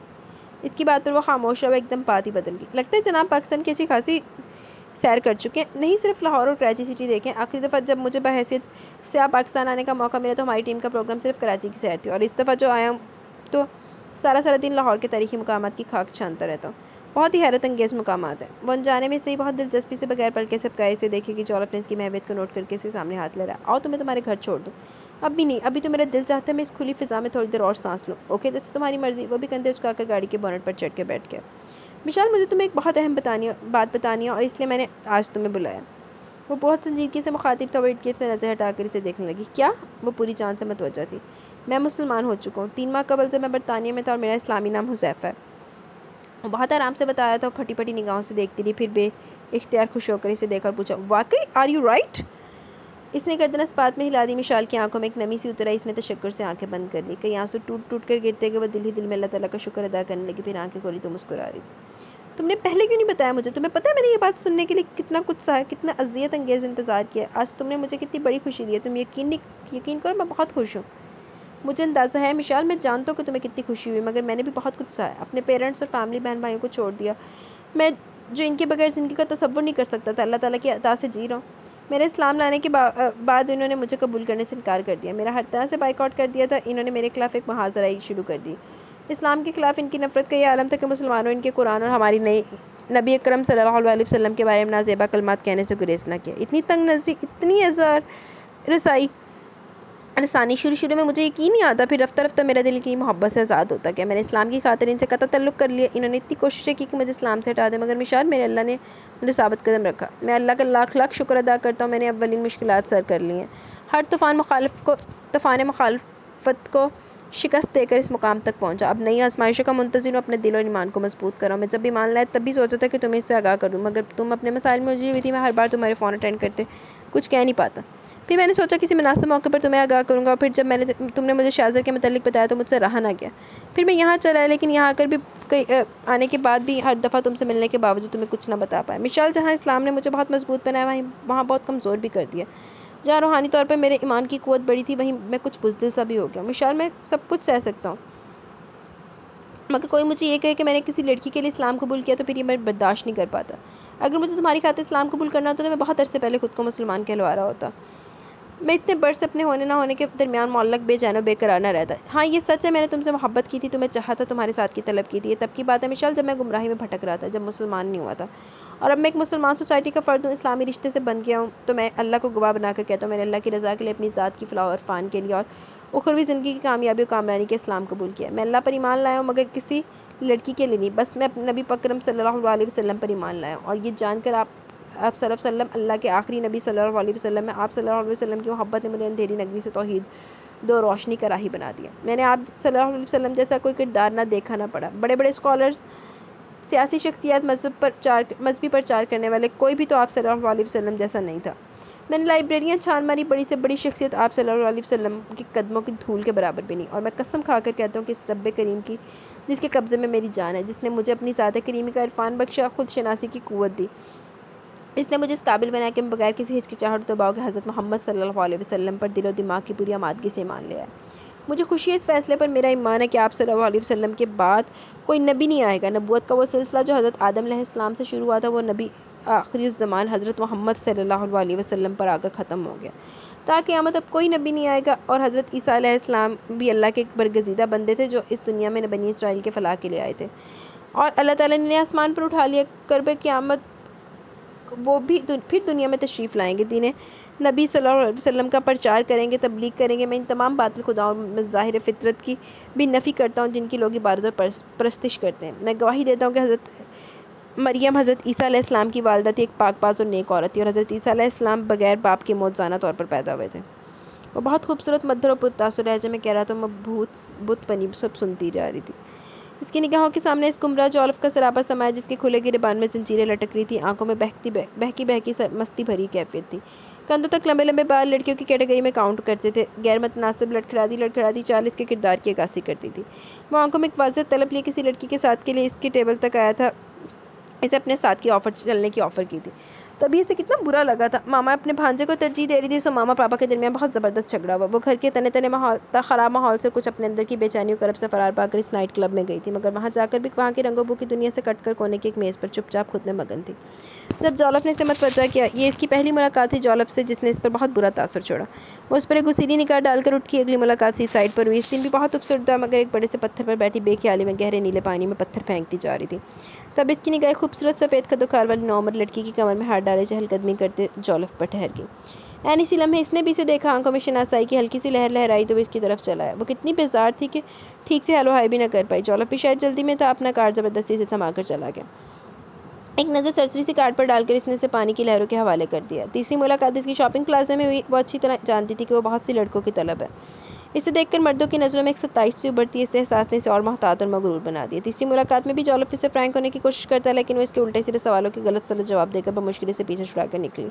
Speaker 1: इसकी बात पर वो खामोश रहा। एकदम बात ही बदल गई। लगता है जनाब पाकिस्तान की अच्छी खासी सैर कर चुके हैं। नहीं, सिर्फ लाहौर और कराची सिटी देखें। आखिरी दफ़ा जब मुझे बहैसियत से आप पाकिस्तान आने का मौका मिला तो हमारी टीम का प्रोग्राम सिर्फ कराची की सैर थी। और इस दफ़ा जो आया हूँ तो सारा दिन लाहौर के तारीख़ी मकामात की खाक छानता रहता हूँ। बहुत ही हैरत अंगेज़ मकामात हैं। वो अनजाने में से ही बहुत दिलचस्पी से बगैर पलके झपकाए से देखे कि जोल अपने इसकी महवियत को नोट करके इसके सामने हाथ ले रहा है। आओ तुम्हें तुम्हारे घर छोड़ दूँ। अब भी नहीं, अभी तो मेरा दिल चाहता है मैं इस खुली फ़िज़ा में थोड़ी देर और सांस लूँ। ओके, जैसे तुम्हारी मर्ज़ी। वो भी कंधे उचकाकर गाड़ी के बोनट पर चढ़ के बैठ गया। विशाल, मुझे तुम्हें एक बहुत अहम बात बतानी है और इसलिए मैंने आज तुम्हें बुलाया। वो बहुत संजीदगी से मुखातिब था। वो इटकेट से नज़र हटाकर इसे देखने लगी। क्या? वो पूरी जान से मतवज्जा थी। मैं मुसलमान हो चुका हूँ। 3 माह कबल से मैं बरतानिया में था और मेरा इस्लामी नाम हुज़ैफ़ा है। वो बहुत आराम से बताया था। फटी फटी निगाहों से देखती रही, फिर बेइख्तियार खुश होकर इसे देखकर पूछा, वाकई आर यू राइट? इसने गर्दन इस बात में हिला दी। मिशाल की आंखों में एक नमी सी उतर आई। इसने तशक्कुर से आंखें बंद कर ली। कई आंसू टूट टूट कर गिरते गए। वह दिल ही दिल में अल्लाह ताला का शुक्र अदा करने लगी। फिर आंखें खोली तो मुस्कुरा रही थी। तुमने पहले क्यों नहीं बताया मुझे? तुम्हें पता है मैंने ये बात सुनने के लिए कितना कुछ सहा, कितना अज़ियत अंगेज़ इंतज़ार किया। आज तुमने मुझे कितनी बड़ी खुशी दी है। तुम यकीन करो, मैं बहुत खुश हूँ। मुझे अंदाज़ा है मिशाल, मैं जानता हूँ कि तुम्हें कितनी खुशी हुई, मगर मैंने भी बहुत कुछ सहा है। अपने पेरेंट्स और फैमिली, बहन भाइयों को छोड़ दिया। मैं जो इनके बगैर ज़िंदगी का तसव्वुर नहीं कर सकता था। अल्लाह ताला की अता से जी रहा हूँ। मेरे इस्लाम लाने के बाद इन्होंने मुझे कबूल करने से इनकार कर दिया। मेरा हर तरह से बाइकआउट कर दिया था। इन्होंने मेरे खिलाफ़ एक मुहाज़राई शुरू कर दी। इस्लाम के ख़िलाफ़ इनकी नफ़रत का ये आलम था कि मुसलमानों इनके कुरान और हमारी नई नबी अकरम सल्लल्लाहु अलैहि वसल्लम के बारे में नाज़ेबा कलमात कहने से गुरेज़ ना किया। इतनी तंग नज़री, इतनी अज़ार रसाई रसानी। शुरू में मुझे यकीन नहीं आता, फिर रफ्ता रफ्ता मेरा दिल की मोहब्बत से आज़ाद होता गया। मैंने इस्लाम की खातिर इनसे कतई तल्लुक़ कर लिया। इन्होंने इतनी कोशिशें की कि मुझे इस्लाम से हटा दें, मगर मिशाल, मेरे अल्लाह ने मुझे साबित कदम रखा। मैं अल्लाह का लाख लाख शुक्र अदा करता हूँ। मैंने अव्वलीन मुश्किलात सर कर ली हैं। हर तूफ़ान मुखालफत को शिकस्त देकर इस मुकाम तक पहुँचा। अब नई आजमाइशों का मुंतज़िर हूँ। अपने दिल और ईमान को मजबूत करो। मैं जब ईमान लाया तब भी सोचा था कि तुम्हें इससे आगाह करूँ, मगर तुम अपने मसाइल में उलझी हुई थी। मैं हर बार तुम्हारे फ़ोन अटेंड करते कुछ कह नहीं पाता। फिर मैंने सोचा किसी मुनासिब मौके पर तुम्हें आगाह करूँगा। और फिर जब तुमने मुझे शाज़र के मतलब बताया तो मुझसे रहा ना गया। फिर मैं यहाँ चला, लेकिन यहाँ आकर भी आने के बाद भी हर दफ़ा तुमसे मिलने के बावजूद तुम्हें कुछ ना बता पाया। मिशाल, जहाँ इस्लाम ने मुझे बहुत मजबूत बनाया, वहाँ बहुत कमज़ोर भी कर दिया। जहाँ रूहानी तौर पर मेरे ईमान की क़ुव्वत बड़ी थी, वहीं मैं कुछ बुज़दिल सा भी हो गया। मिशाल, मैं सब कुछ सह सकता हूँ, मगर कोई मुझे ये कहे कि मैंने किसी लड़की के लिए इस्लाम कबूल किया तो फिर ये मैं बर्दाश्त नहीं कर पाता। अगर मुझे तुम्हारी खातिर इस्लाम कबूल करना होता तो मैं बहुत अरसे पहले खुद को मुसलमान कहलवा रहा होता। मैं इतने बर्स अपने होने ना होने के दरमियान मौल्लक बेचैन बेकरार ना रहता। हाँ, ये सच है, मैंने तुमसे मोहब्बत की थी, तुम्हें चाहा था, तुम्हारे साथ की तलब की थी। ये तब की बात है मिशाल, जब मैं गुमराही में भटक रहा था, जब मुसलमान नहीं हुआ था। और अब मैं एक मुसलमान सोसाइटी का फ़र्द हूँ, इस्लामी रिश्ते से बन गया हूँ। तो मैं अल्लाह को गवाह बनाकर कहता हूँ, मैंने अल्लाह की रज़ा के लिए, अपनी ज़ात की फ़लाह और फ़ान के लिए और उखरवी ज़िंदगी की कामयाबी और कामरानी के इस्लाम कबूल किया। मैं अल्लाह पर ईमान लाया हूँ, मगर किसी लड़की के लिए नहीं, बस मैं नबी अकरम सल्लल्लाहु अलैहि वसल्लम पर ईमान लाया हूँ। और ये जानकर आप सल्लल्लाहु अलैहि वसल्लम अल्लाह के आखिरी नबी सल्लल्लाहु अलैहि वसल्लम में आप सल्लल्लाहु अलैहि वसल्लम की मोहब्बत ने मुझे अंधेरी नगरी से तौहीद दो रोशनी का राही बना दिया। मैंने आप सल्लल्लाहु अलैहि वसल्लम जैसा कोई किरदार ना देखा ना पढ़ा। बड़े बड़े स्कॉलर्स, सियासी शख्सियत, मजहबी प्रचार करने वाले, कोई भी तो आप सल्लल्लाहु अलैहि वसल्लम जैसा नहीं था। मैंने लाइब्रेरियाँ छान मारी, बड़ी से बड़ी शख्सियत आप सल्लल्लाहु अलैहि वसल्लम के कदमों की धूल के बराबर भी नहीं। और मैं कसम खाकर कहता हूँ कि इस रब्बे करीम की, जिसके कब्ज़े में मेरी जान है, जिसने मुझे अपनी ज़ात करीमी का इरफान बख्शा, खुद शनासी की क़ुव्वत दी, इसने मुझे इस काबिल बनाया कि मैं बगैर किसी हिचकिचाहट दबाव के हज़रत मोहम्मद सल्लल्लाहु अलैहि वसल्लम पर दिलो दिमाग की पूरी आमादगी से ईमान लिया है। मुझे खुशी है इस फ़ैसले पर। मेरा ईमान है कि आप सल्लल्लाहु अलैहि वसल्लम के बाद कोई नबी नहीं आएगा। नबूवत का वो सिलसिला जो हज़रत आदम अलैहिस्सलाम से शुरू हुआ था, वो नबी आखिरी ज़मान हज़रत मोहम्मद सल्लल्लाहु अलैहि वसल्लम पर आकर ख़त्म हो गया। ता क़यामत अब कोई नबी नहीं आएगा। और हज़रत ईसा अलैहिस्सलाम भी अल्लाह के बरगज़ीदा बंदे थे, जो इस दुनिया में बनी इसराइल के फ़लाह के लिए आए थे। और अल्लाह ताला ने आसमान पर उठा लिया। करब क़यामत वो भी फिर दुनिया में तशरीफ़ लाएंगे, दीन नबी सल्लल्लाहु अलैहि वसल्लम का प्रचार करेंगे, तबलीग करेंगे। मैं इन तमाम बातिल खुदाओं में ज़ाहिर फ़ितरत की भी नफ़ी करता हूँ, जिनकी लोग इबादत और परस्तिश करते हैं। मैं गवाही देता हूँ कि हज़रत मरियम हज़रत ईसा अलैहिस्सलाम की वालिदा थी, एक पाकबाज़ और नेक औरत थी। और हज़रत ईसा अलैहिस्सलाम बगैर बाप के मौजज़ाना तौर पर पैदा हुए थे। वो बहुत खूबसूरत, मधुर और पुरतासुर लहजे में कह रहा था। मैं बुत बनी सब सुनती जा रही थी। इसकी निगाहों के सामने इस गुमराह जौलफ का सरापा समाया, जिसके खुले गिरबान में ज़ंजीरें लटक रही थी। आंखों में बहकी मस्ती भरी कैफियत थी। कंधों तक लंबे लंबे बाल लड़कियों की कैटेगरी में काउंट करते थे। गैर मुतनासिब लड़खड़ाती चाल इसके किरदार की अक्कासी करती थी। वो आंखों में एक वाज़ेह तलब लिए किसी लड़की के साथ के लिए इसके टेबल तक आया था। इसे अपने साथ की ऑफ़र चलने की ऑफ़र की थी। तभी इसे कितना बुरा लगा था। मामा अपने भांजे को तरजीह दे रही थी, सो मामा पापा के दरमियान बहुत ज़बरदस्त झगड़ा हुआ। वो घर के तने तने ख़राब माहौल से कुछ अपने अंदर की बेचैनी और करब से फ़रार पाकर इस नाइट क्लब में गई थी, मगर वहाँ जाकर भी वहाँ की रंगों की दुनिया से कट कर कोने की एक मेज़ पर चुपचाप खुद में मगन थी। जब जॉलफ ने इसे मतवज्जा किया, ये इसकी पहली मुलाकात थी जॉलफ से, जिसने इस पर बहुत बुरा तासर छोड़ा। वो उस पर एक गुस्सीली निगाह डालकर उठ की। अगली मुलाकात सी साइड पर हुई। इस दिन भी बहुत उपसुरदा मगर एक बड़े से पत्थर पर बैठी बेख्याली में गहरे नीले पानी में पत्थर फेंकती जा रही थी। तब इसकी निगाह खूबसूरत सफ़ेद खदोखार वाली नौमर लड़की की कमर में हाथ डाले चहलकदमी करते जॉलफ पर ठहर गई। ऐन इसी लम्हे इसने भी इसे देखा। आंखों में शनासाई की हल्की सी लहर लहराई तो वो इसकी तरफ चला आया। वो कितनी बेजार थी कि ठीक से हेलो हाय भी ना कर पाई। जॉलफ भी शायद जल्दी में था, अपना कार ज़बरदस्ती से थमा कर चला गया। एक नज़र सरसरी सी कार्ड पर डालकर इसने इसे पानी की लहरों के हवाले कर दिया। तीसरी मुलाकात इसकी शॉपिंग प्लाजा में हुई। वो अच्छी तरह जानती थी कि वो बहुत सी लड़कों की तलब है। इसे देखकर मर्दों की नज़रों में एक 27 सी उभरती है। इस एहसास ने इसे और मोहतात और मगरूर बना दिया। तीसरी मुलाकात में भी जॉलफ इससे फ्रैंक होने की कोशिश करता है, लेकिन वो इसके उल्टे सीधे सवालों के गलत सलत जवाब देकर बमुश्किल से पीछे छुड़ा कर निकली।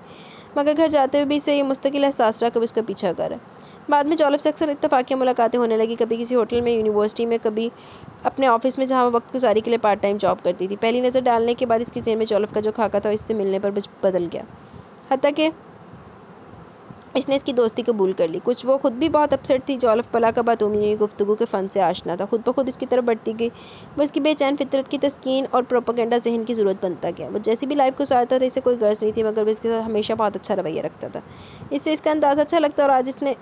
Speaker 1: मगर घर जाते हुए भी इसे ये मुस्तकिल एहसास रहा कि वो इसका पीछा करे। बाद में जॉलफ से अक्सर इत्तफाकिया मुलाकातें होने लगी, कभी किसी होटल में, यूनिवर्सिटी में, कभी अपने ऑफिस में जहाँ वो वक्त गुजारी के लिए पार्ट टाइम जॉब करती थी। पहली नज़र डालने के बाद इसकी ज़हन में जॉलफ का जो खाका था इससे मिलने पर बदल गया, हत्ता कि इसने इसकी दोस्ती कबूल कर ली। कुछ वो खुद भी बहुत अपसेट थी। जॉलफ पला का बातूमी गुफ्तगू के फ़न से आशना था। खुद ब खुद इसकी तरफ बढ़ती गई। वो इसकी बेचैन फितरत की तस्कीन और प्रोपेगेंडा जहन की ज़रूरत बनता गया। वो जैसी भी लाइफ गुजारता था इसे कोई गर्ज नहीं थी, मगर वो इसके साथ हमेशा बहुत अच्छा रवैया रखता था। इससे इसका अंदाज़ा अच्छा लगता और आज इसने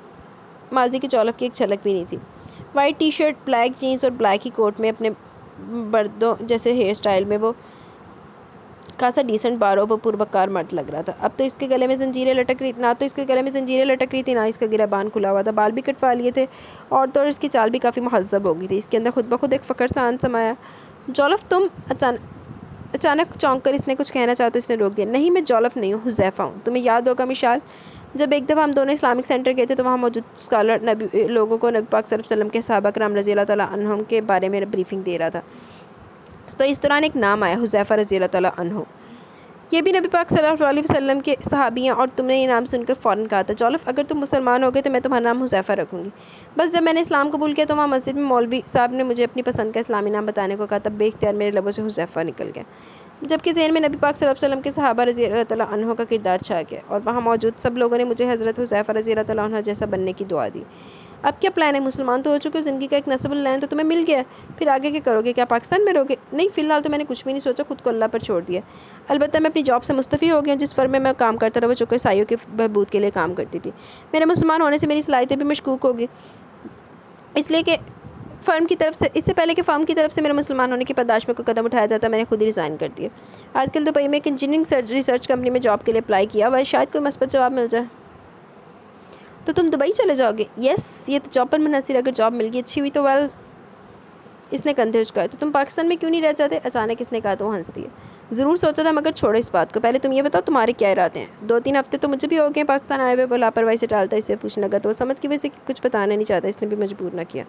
Speaker 1: माजी की जॉलफ की एक झलक भी नहीं थी। White T shirt, black jeans और ब्लैक ही कोट में अपने बर्दों जैसे हेयर स्टाइल में वो खासा डिसेंट बारों पर पूर्वकार मर्द लग रहा था। अब तो इसके गले में जंजीरें लटक रही ना तो इसके गले में जंजीरें लटक रही थी, ना इसका गिराबान खुला हुआ था। बाल भी कटवा लिए थे और तो इसकी चाल भी काफ़ी महज़्ज़ब हो गई थी। इसके अंदर खुद ब खुद एक फ़क्र सा आन समाया। जॉलफ तुम अचानक चौंक कर इसने कुछ कहना चाहा तो इसने रोक दिया। नहीं, मैं जॉलफ नहीं हूँ, हुज़ैफ़ा हूँ। तुम्हें याद होगा मिशाल, जब एक दफ़ा हम दोनों इस्लामिक सेंटर गए थे तो वहाँ मौजूद स्कॉलर लोगों को नबी पाक सल्लल्लाहु अलैहि वसल्लम के सहाबा कराम रज़ी अल्लाह तआला अन्हुम के बारे में ब्रीफिंग दे रहा था। तो इस दौरान एक नाम आया, हुज़ैफ़ा रज़ी अल्लाह तआला अन्हु। ये भी नबी पाक सल्लल्लाहु अलैहि वसल्लम के सहाबी हैं और तुमने ये नाम सुनकर फ़ौरन कहा था, जॉलफ अगर तुम मुसलमान हो गए तो मैं तुम्हारा नाम हुज़ैफ़ा रखूँगी। बस जब मैंने इस्लाम कबूल किया तो वहाँ मस्जिद में मौलवी साहब ने मुझे अपनी पसंद का इस्लामी नाम बताने को कहा। तब बेख्तियार मेरे लबों से हुज़ैफ़ा निकल गया, जबकि ज़हन में नबी पाक सल्लल्लाहु अलैहि वसल्लम के सहाबा रज़ी अल्लाह तआला अन्हुम का किरदार छा गया और वहाँ मौजूद सब लोगों ने मुझे हज़रत हुज़ैफ़ा रज़ी अल्लाह तआला अन्हु जैसा बनने की दुआ दी। अब क्या प्लान है? मुसलमान तो हो चुके हो, ज़िंदगी का एक नस्बुल लाइन तो तुम्हें मिल गया है, फिर आगे क्या करोगे? क्या पाकिस्तान में रहोगे? नहीं, फ़िलहाल तो मैंने कुछ भी नहीं सोचा, खुद को अल्लाह पर छोड़ दिया। अलबत्ता मैं अपनी जॉब से मुस्तफ़ी हो गया। जिस फर्म में मैं काम करता रहा वो चूँकि ईसाइयों के बहबूद के लिए काम करती थी। मेरे मुसलमान होने से मेरी सलाहियतें भी मशकूक होगी, इसलिए कि फ़र्म की तरफ से इससे पहले कि फ़र्म की तरफ से मेरे मुसलमान होने की बर्दाश्त में कोई कदम उठाया जाता मैंने खुद ही रिज़ाइन कर दिया। आजकल दुबई में एक इंजीनियरिंग रिसर्च कंपनी में जॉब के लिए अप्लाई किया, वह शायद कोई मस्बत जवाब मिल जाए। तो तुम दुबई चले जाओगे? यस, ये तो जॉब पर मुनहसर, अगर जॉब मिल गई अच्छी हुई तो वेल। इसने कंधे उचकाए। तो तुम पाकिस्तान में क्यों नहीं रह जाते? अचानक इसने कहा तो वो हंसती है। ज़रूर सोचा था, मगर छोड़ो इस बात को। पहले तुम ये बताओ तुम्हारे क्या इरादे हैं? 2-3 हफ्ते तो मुझे भी हो गए पाकिस्तान आए हुए। वो लापरवाही से टालता इससे पूछने लगा तो वो समझ की वजह से कुछ बताना नहीं चाहता, इसने भी मजबूर ना किया।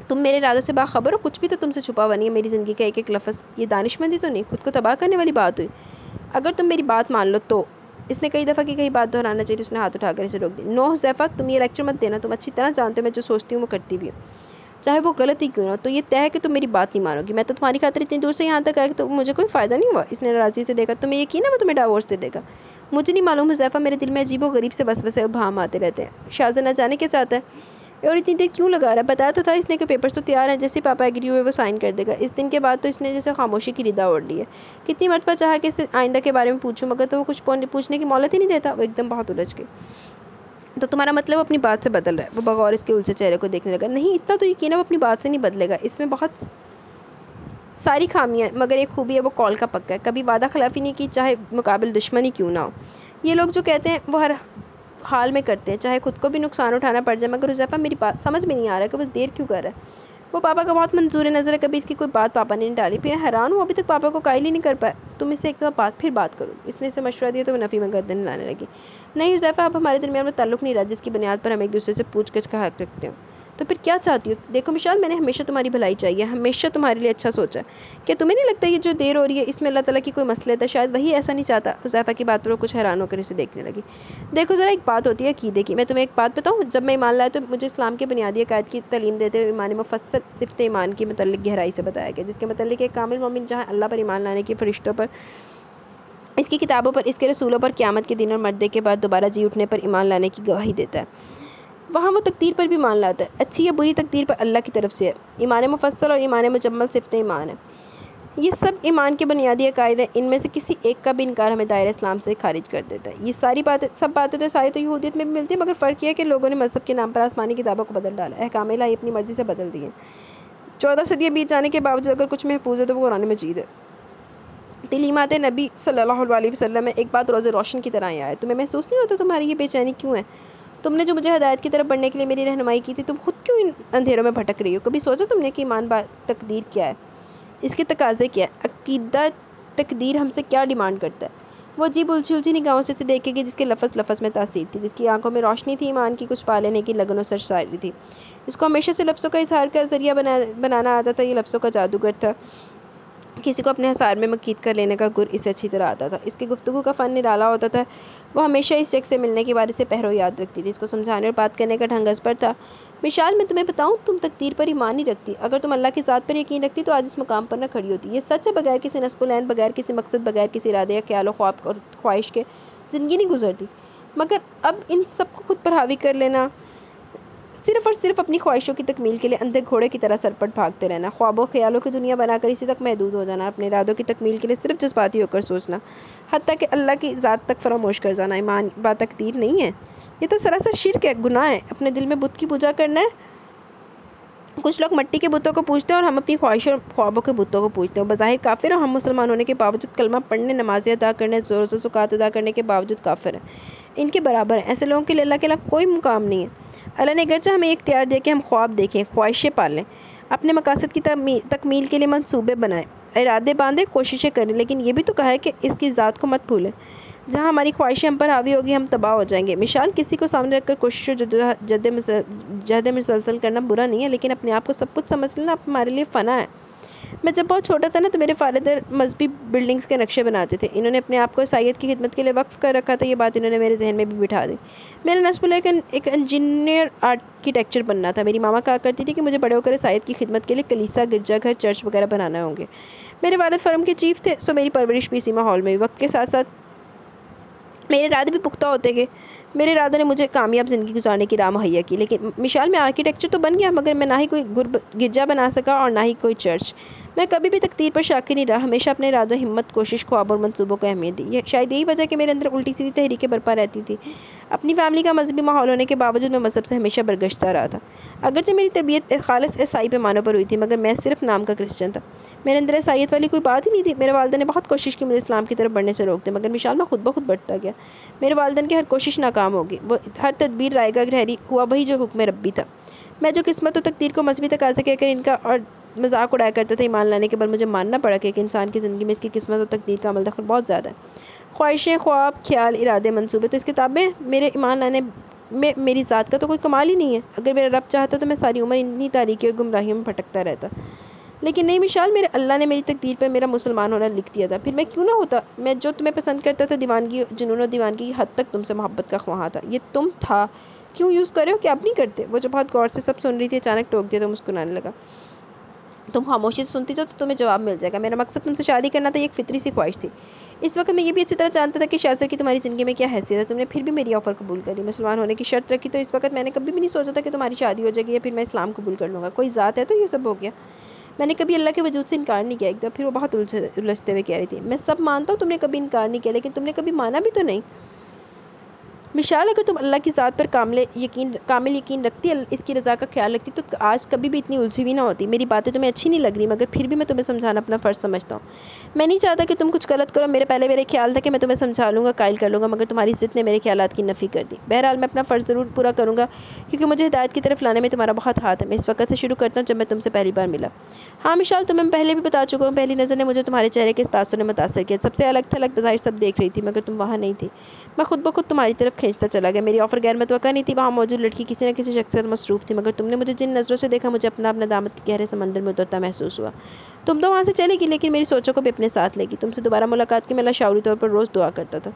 Speaker 1: तुम मेरे इरादों से बाखबर हो? कुछ भी तो तुमसे छुपा हुआ नहीं है। मेरी ज़िंदगी का एक एक लफ्ज़ ये दानिशमंदी तो नहीं, खुद को तबाह करने वाली बात हुई? अगर तुम मेरी बात मान लो तो। इसने कई दफ़ा की कई बात दोहराना चाहिए, उसने हाथ उठाकर इसे रोक दिया। नो हुज़ैफ़ा, तुम ये लेक्चर मत देना। तुम अच्छी तरह जानते हो मैं जो सोचती हूँ वो करती भी हूँ, चाहे वो गलत ही क्यों ना हो। तो ये तय है कि तुम मेरी बात नहीं मानोगी। मैं तो तुम्हारी खातिर इतनी दूर से यहाँ तक आया तो मुझे कोई फ़ायदा नहीं हुआ। इसने नाराज़गी से देखा। तुम्हें यकीन है वो तुम्हें डाइवोर्स दे देगा? मुझे नहीं मालूम हुज़ैफ़ा, मेरे दिल में अजीब व गरीब से वसवसे उभाम आते रहते हैं। शाहज़ाद न जाने क्या चाहता है और इतनी देर क्यों लगा रहा है? बताया तो था इसने कि पेपर्स तो तैयार हैं, जैसे पापा एग्री हुए वो साइन कर देगा। इस दिन के बाद तो इसने जैसे खामोशी की रिदा ओढ़ ली है। कितनी मरतबा चाहा कि इससे आइंदा के बारे में पूछूं, मगर तो वो कुछ पूछने की मोहलत ही नहीं देता। वो एकदम बहुत उलझ गई। तो तुम्हारा मतलब वो अपनी बात से बदल रहा है? वो बगौर इसके उलझे चेहरे को देखने लगा। नहीं, इतना तो यकीन है वो अपनी बात से नहीं बदलेगा। इसमें बहुत सारी खामियाँ मगर एक खूबी है, वो कॉल का पक्का है। कभी वादा खिलाफ़ी नहीं की, चाहे मुकाबिल दुश्मनी क्यों ना हो। ये लोग जो कहते हैं वो हर हाल में करते हैं, चाहे खुद को भी नुकसान उठाना पड़ जाए। मगर हुज़ैफ़ा मेरी बात समझ में नहीं आ रहा है कि बस देर क्यों कर रहा है। वो पापा का बहुत मंजूर नज़र है, कभी इसकी कोई बात पापा ने नहीं डाली। फिर हैरान हूँ अभी तक पापा को कायल ही नहीं कर पाया। तुम इससे एक दफ़ा फिर बात करो। इसने इसे मशवरा दिया तो वो नफ़ी में गर्दन हिलाने लगी। नहीं हुज़ैफ़ा, अब हमारे दरमियान में ताल्लुक़ नहीं रहा जिसकी बुनियाद पर हम एक दूसरे से पूछ-गछ का हक़ रखते हो। तो फिर क्या चाहती हो? देखो मिशाल, मैंने हमेशा तुम्हारी भलाई चाहिए, हमेशा तुम्हारे लिए अच्छा सोचा है। क्या तुम्हें नहीं लगता ये जो देर हो रही है इसमें अल्लाह ताला की कोई मसलहत है? शायद वही ऐसा नहीं चाहता। हुज़ैफ़ा की बात पर वो कुछ हैरान होकर इसे देखने लगी। देखो ज़रा, एक बात होती है अक़ीदे की। मैं तुम्हें एक बात बताऊँ, जब मैं ईमान लाया तो मुझे इस्लाम के बुनियादी अक़ायद की तालीम देते हुए ईमान मुफ़स्सल सिफ़त ईमान के मुतल्लिक़ गहराई से बताया गया, जिसके मुतल्लिक़ एक कामिल मोमिन जहाँ अल्लाह पर ईमान लाने की फ़रिश्तों पर इसकी किताबों पर, इसके रसूलों पर, क़यामत के दिन और मरने के बाद दोबारा जी उठने पर ईमान लाने की गवाही देता है। वहाँ वो तकदीर पर भी मान लाता है, अच्छी या बुरी तकदीर पर अल्लाह की तरफ से है। ईमान मुफस्सल और ईमान मुजम्मल सिफ़त ईमान है। ये सब ईमान के बुनियादी अक़ायद हैं। इनमें से किसी एक का भी इनकार हमें दायरा इस्लाम से खारिज कर देता है। ये सारी बातें, सब बातें तो ईसाईयत और यहूदियत में भी मिलती है, मगर फ़र्क यह है कि लोगों ने मज़हब के नाम पर आसमानी किताबों को बदल डाला, अहकाम इलाही अपनी मर्ज़ी से बदल दिए। 14 सदियाँ बीत जाने के बावजूद अगर कुछ महफूज है तो वो कुरान मजीद है। तलीमात नबी सल्लल्लाहु अलैहि वसल्लम में एक बात रोज़े रोशन की तरह आया है। तुम्हें महसूस नहीं होता तुम्हारी ये बेचैनी क्यों है? तुमने जो मुझे हदायत की तरफ बढ़ने के लिए मेरी रहनुमाई की थी, तुम खुद क्यों इन अंधेरों में भटक रही हो? कभी सोचा तुमने कि ईमान तकदीर क्या है, इसके तकाज़े क्या है? अक़ीदा तकदीर हमसे क्या डिमांड करता है? वो अजीब उलझी उलझी निगाहों से देखेगी जिसके लफ्ज़ में तासीर थी, जिसकी आंखों में रोशनी थी, ईमान की कुछ पा लेने की लगन और सरसारी थी। इसको हमेशा से लफ्ज़ों का इज़हार का ज़रिया बनाना आता था। ये लफ्ज़ों का जादूगर था। किसी को अपने हिसार में मकीद कर लेने का गुर इसे अच्छी तरह आता था। इसकी गुफ्तगू का फ़न निराला होता था। वो हमेशा इस शख्स से मिलने के बारे से पहरो याद रखती थी। इसको समझाने और बात करने का ढंग अस पर था। मिसाल मैं तुम्हें बताऊं, तुम तकदीर पर ईमान नहीं रखती। अगर तुम अल्लाह की ज़ात पर यकीन रखती तो आज इस मुकाम पर न खड़ी होती। ये सच है, बगैर किसी नस्बुल-ऐन, बगैर किसी मकसद, बगैर किसी इरादे या ख्याल ख्वाब और ख्वाहिश के ज़िंदगी नहीं गुजरती। मगर अब इन सब को खुद पर हावी कर लेना, सिर्फ़ और सिर्फ अपनी ख्वाहिशों की तकमील के लिए अंधे घोड़े की तरह सरपट भागते रहना, ख्वाबों ख्यालों की दुनिया बनाकर इसी तक महदूद हो जाना, अपने इरादों की तकमील के लिए सिर्फ जज्बाती होकर सोचना, हत्ता कि अल्लाह की ज़ात तक फरामोश कर जाना, ईमान बा तकदीर नहीं है। ये तो सरासर शिर्क है, गुनाह है। अपने दिल में बुत की पूजा करना है। कुछ लोग मिट्टी के बुतों को पूजते हैं और हम अपनी ख्वाहिशों और ख्वाबों के बुतों को पूजते हैं। बज़ाहिर काफिर, और हम मुसलमान होने के बावजूद, कलमा पढ़ने, नमाज़ें अदा करने, ज़ोर से ज़कात अदा करने के बावजूद काफिर हैं। इनके बराबर हैं। ऐसे लोगों के लिए अल्लाह के अलावा कोई मुकाम नहीं है। अल्लाह ने अगरचे हमें इख्तियार दिया कि हम ख्वाब देखें, ख्वाहिशें पालें, अपने मकासद की तकमील के लिए मंसूबे बनाएं, इरादे बांधें, कोशिशें करें, लेकिन ये भी तो कहा है कि इसकी ज़ात को मत भूलें। जहाँ हमारी ख्वाहिशें हम पर हावी होगी, हम तबाह हो जाएंगे। मिसाल, किसी को सामने रखकर कोशिश और जहद मुसलसल करना बुरा नहीं है, लेकिन अपने आप को सब कुछ समझ लेना हमारे लिए फ़ना है। मैं जब बहुत छोटा था ना, तो मेरे फ़ालिद मजहबी बिल्डिंग्स के नक्शे बनाते थे। इन्होंने अपने आप को ईसाईयत की खिदमत के लिए वक्फ़ कर रखा था। ये बात इन्होंने मेरे जहन में भी बिठा दी। मेरा नस्बुल एक इंजीनियर आर्किटेक्चर बनना था। मेरी मामा कहा करती थी कि मुझे बड़े होकर ईसाईयत की खिदमत के लिए कलीसा, गिरजाघर, चर्च वगैरह बनाना होंगे। मेरे वालिद फर्म के चीफ़ थे, सो मेरी परवरिश भी इसी माहौल में हुई। वक्त के साथ साथ मेरे इरादे भी पुख्ता होते गए। मेरे इरादे ने मुझे कामयाब ज़िंदगी गुजारने की राह मुहैया की। लेकिन मिसाल में आर्किटेक्चर तो बन गया, मगर मैं ना ही कोई गिरजा बना सका और ना ही कोई चर्च। मैं कभी भी तकदीर पर शाकिर नहीं रहा। हमेशा अपने इरादों, हिम्मत, कोशिश, ख्वाब और मंसूबों को अहमियत दी। शायद यही वजह कि मेरे अंदर उल्टी सीधी तहरीकें बरपा रहती थी। अपनी फैमिली का मजहबी माहौल होने के बावजूद मैं मज़हब से हमेशा बरगश्ता रहा था। अगरचे मेरी तबीयत खालिस ईसाई पैमानों पर हुई थी, मगर मैं सिर्फ नाम का क्रिश्चियन था। मेरे अंदर ईसाईयत वाली कोई बात ही नहीं थी। मेरे वालिदैन ने बहुत कोशिश की मुझे इस्लाम की तरफ बढ़ने से रोक दे, मगर मिसाल में खुद ब खुद बढ़ता गया। मेरे वालिदैन की हर कोशिश नाकाम होगी। वो हर तदबीर रायगा गहरी हुआ वही जो हुक्म रब्बी था। मैं जो किस्मत और तकदीर को मजहबी तकाज़े कहकर इनका और मजाक उड़ाया करता था, ईमान लाने के बाद मुझे मानना पड़ा कि एक इंसान की ज़िंदगी में इसकी किस्मत और तकदीर का अमल दखल बहुत ज़्यादा है। ख्वाहिशें, ख्वाब, ख्याल, इरादे, मंसूबे, तो इस किताब में मेरे ईमान लाने में मेरी ज़ात का तो कोई कमाल ही नहीं है। अगर मेरा रब चाहता तो मैं सारी उम्र इन्हीं तारीकी और गुमराहियों में भटकता रहता, लेकिन नहीं। मिसाल, मेरे अल्लाह ने मेरी तकदीर पर मेरा मुसलमान होना लिख दिया था। फिर मैं क्यों ना होता। मैं जो तुम्हें पसंद करता था, दीवानगी, जुनून और दीवानगी की हद तक तुमसे मोहब्बत का ख्वाहा था। ये तुम था, क्यों यूज़ कर रहे हो कि आप नहीं करते? वो जो बहुत गौर से सब सुन रही थी, अचानक टोक दिया तो मुस्कुराने लगा। तुम खामोशी से सुनती जाओ तो तुम्हें जवाब मिल जाएगा। मेरा मकसद तुमसे शादी करना था, ये एक फितरी सी ख्वाहिश थी। इस वक्त मैं ये भी अच्छी तरह जानता था कि शासर की तुम्हारी ज़िंदगी में क्या हैसियत है। तुमने फिर भी मेरी ऑफ़र कबूल करी, मुसलमान होने की शर्त रखी। तो इस वक्त मैंने कभी भी नहीं सोचा था कि तुम्हारी शादी हो जाएगी या फिर मैं इस्लाम कबूल कर लूँगा। कोई ज़ात है तो ये सब हो गया। मैंने कभी अल्लाह के वजूद से इनकार नहीं किया। एक दफ़ा फिर वो बहुत उलझते हुए कह रही थी, मैं सब मानता हूँ, तुमने कभी इनकार नहीं किया, लेकिन तुमने कभी माना भी तो नहीं। मिसाल, अगर तुम अल्लाह की ज़ात पर कामिल यकीन रखती, इसकी रज़ा का ख्याल रखती, तो आज कभी भी इतनी उलझी हुई ना होती। मेरी बातें तुम्हें अच्छी नहीं लग रही, मगर फिर भी मैं तुम्हें समझाना अपना फ़र्ज़ समझता हूँ। मैं नहीं चाहता कि तुम कुछ गलत करो। मेरे ख्याल था कि मैं तुम्हें समझा लूँगा, कायल कर लूँगा, मगर तुम्हारी ज़िद ने मेरे ख्यालात की नफ़ी कर दी। बहरहाल, मैं अपना फ़र्ज़ ज़रूर पूरा करूँगा, क्योंकि मुझे हिदायत की तरफ लाने में तुम्हारा बहुत हाथ है। मैं इस वक्त से शुरू करता हूँ जब मैं तुमसे पहली बार मिला। हाँ मिसाल, तुम्हें पहले भी बता चुका हूँ, पहली नज़र ने मुझे तुम्हारे चेहरे के इस तासुर ने मुतासर किया। सबसे अलग थलग बज़ाहिर सब देख रही थी, मगर तुम वहाँ नहीं थी। मैं खुद ब खुद तुम्हारी तरफ खींचता चला गया। मेरी ऑफ़र गैर मुतवक्का नहीं थी। वहाँ मौजूद लड़की किसी न किसी शख्स से मसरूफ़ थी, मगर तुमने मुझे जिन नज़रों से देखा, मुझे अपना दामत के गहरे समंदर में उतरता महसूस हुआ। तुम तो वहाँ से चलेगी, लेकिन मेरी सोचों को भी अपने साथ लेगी। तुमसे दोबारा मुलाकात की मैं लाशऊरी तौर पर रोज़ दुआ करता था।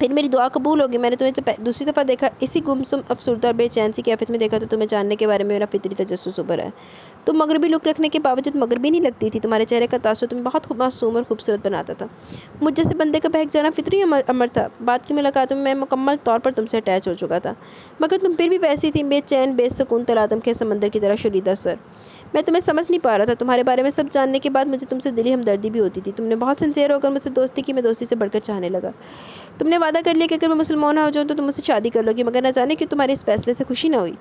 Speaker 1: फिर मेरी दुआ कबूल होगी। मैंने तुम्हें जब दूसरी दफ़ा देखा, इसी गुमसुम, अफसरदा और बेचैन सी कैफियत में देखा, तो तुम्हें जानने के बारे में मेरा फितरी तजस्सुस उभरा है। तुम मगरबी लुक रखने के बावजूद मगरबी नहीं लगती थी। तुम्हारे चेहरे का तासुर तुम्हें बहुत मासूम और खूबसूरत बनाता था। मुझ जैसे बंदे का बहक जाना फितरी अमर था। बात की मुलाकातों में मैं मुकम्मल तौर पर तुमसे अटैच हो चुका था, मगर तुम फिर भी वैसी थी, बेचैन, बेसुकून, तलातम के समंदर की तरह शरीदा सर। मैं तुम्हें समझ नहीं पा रहा था। तुम्हारे बारे में सब जानने के बाद मुझे तुमसे दिली हमदर्दी भी होती थी। तुमने बहुत सिंसियर होकर मुझसे दोस्ती की, मैं दोस्ती से बढ़कर चाहने लगा। तुमने वादा कर लिया कि अगर मैं मुसलमान हो जाऊँ तो तुम मुझसे शादी कर लोगी, मगर न जाने कि तुम्हारे इस फैसले से खुशी ना हुई।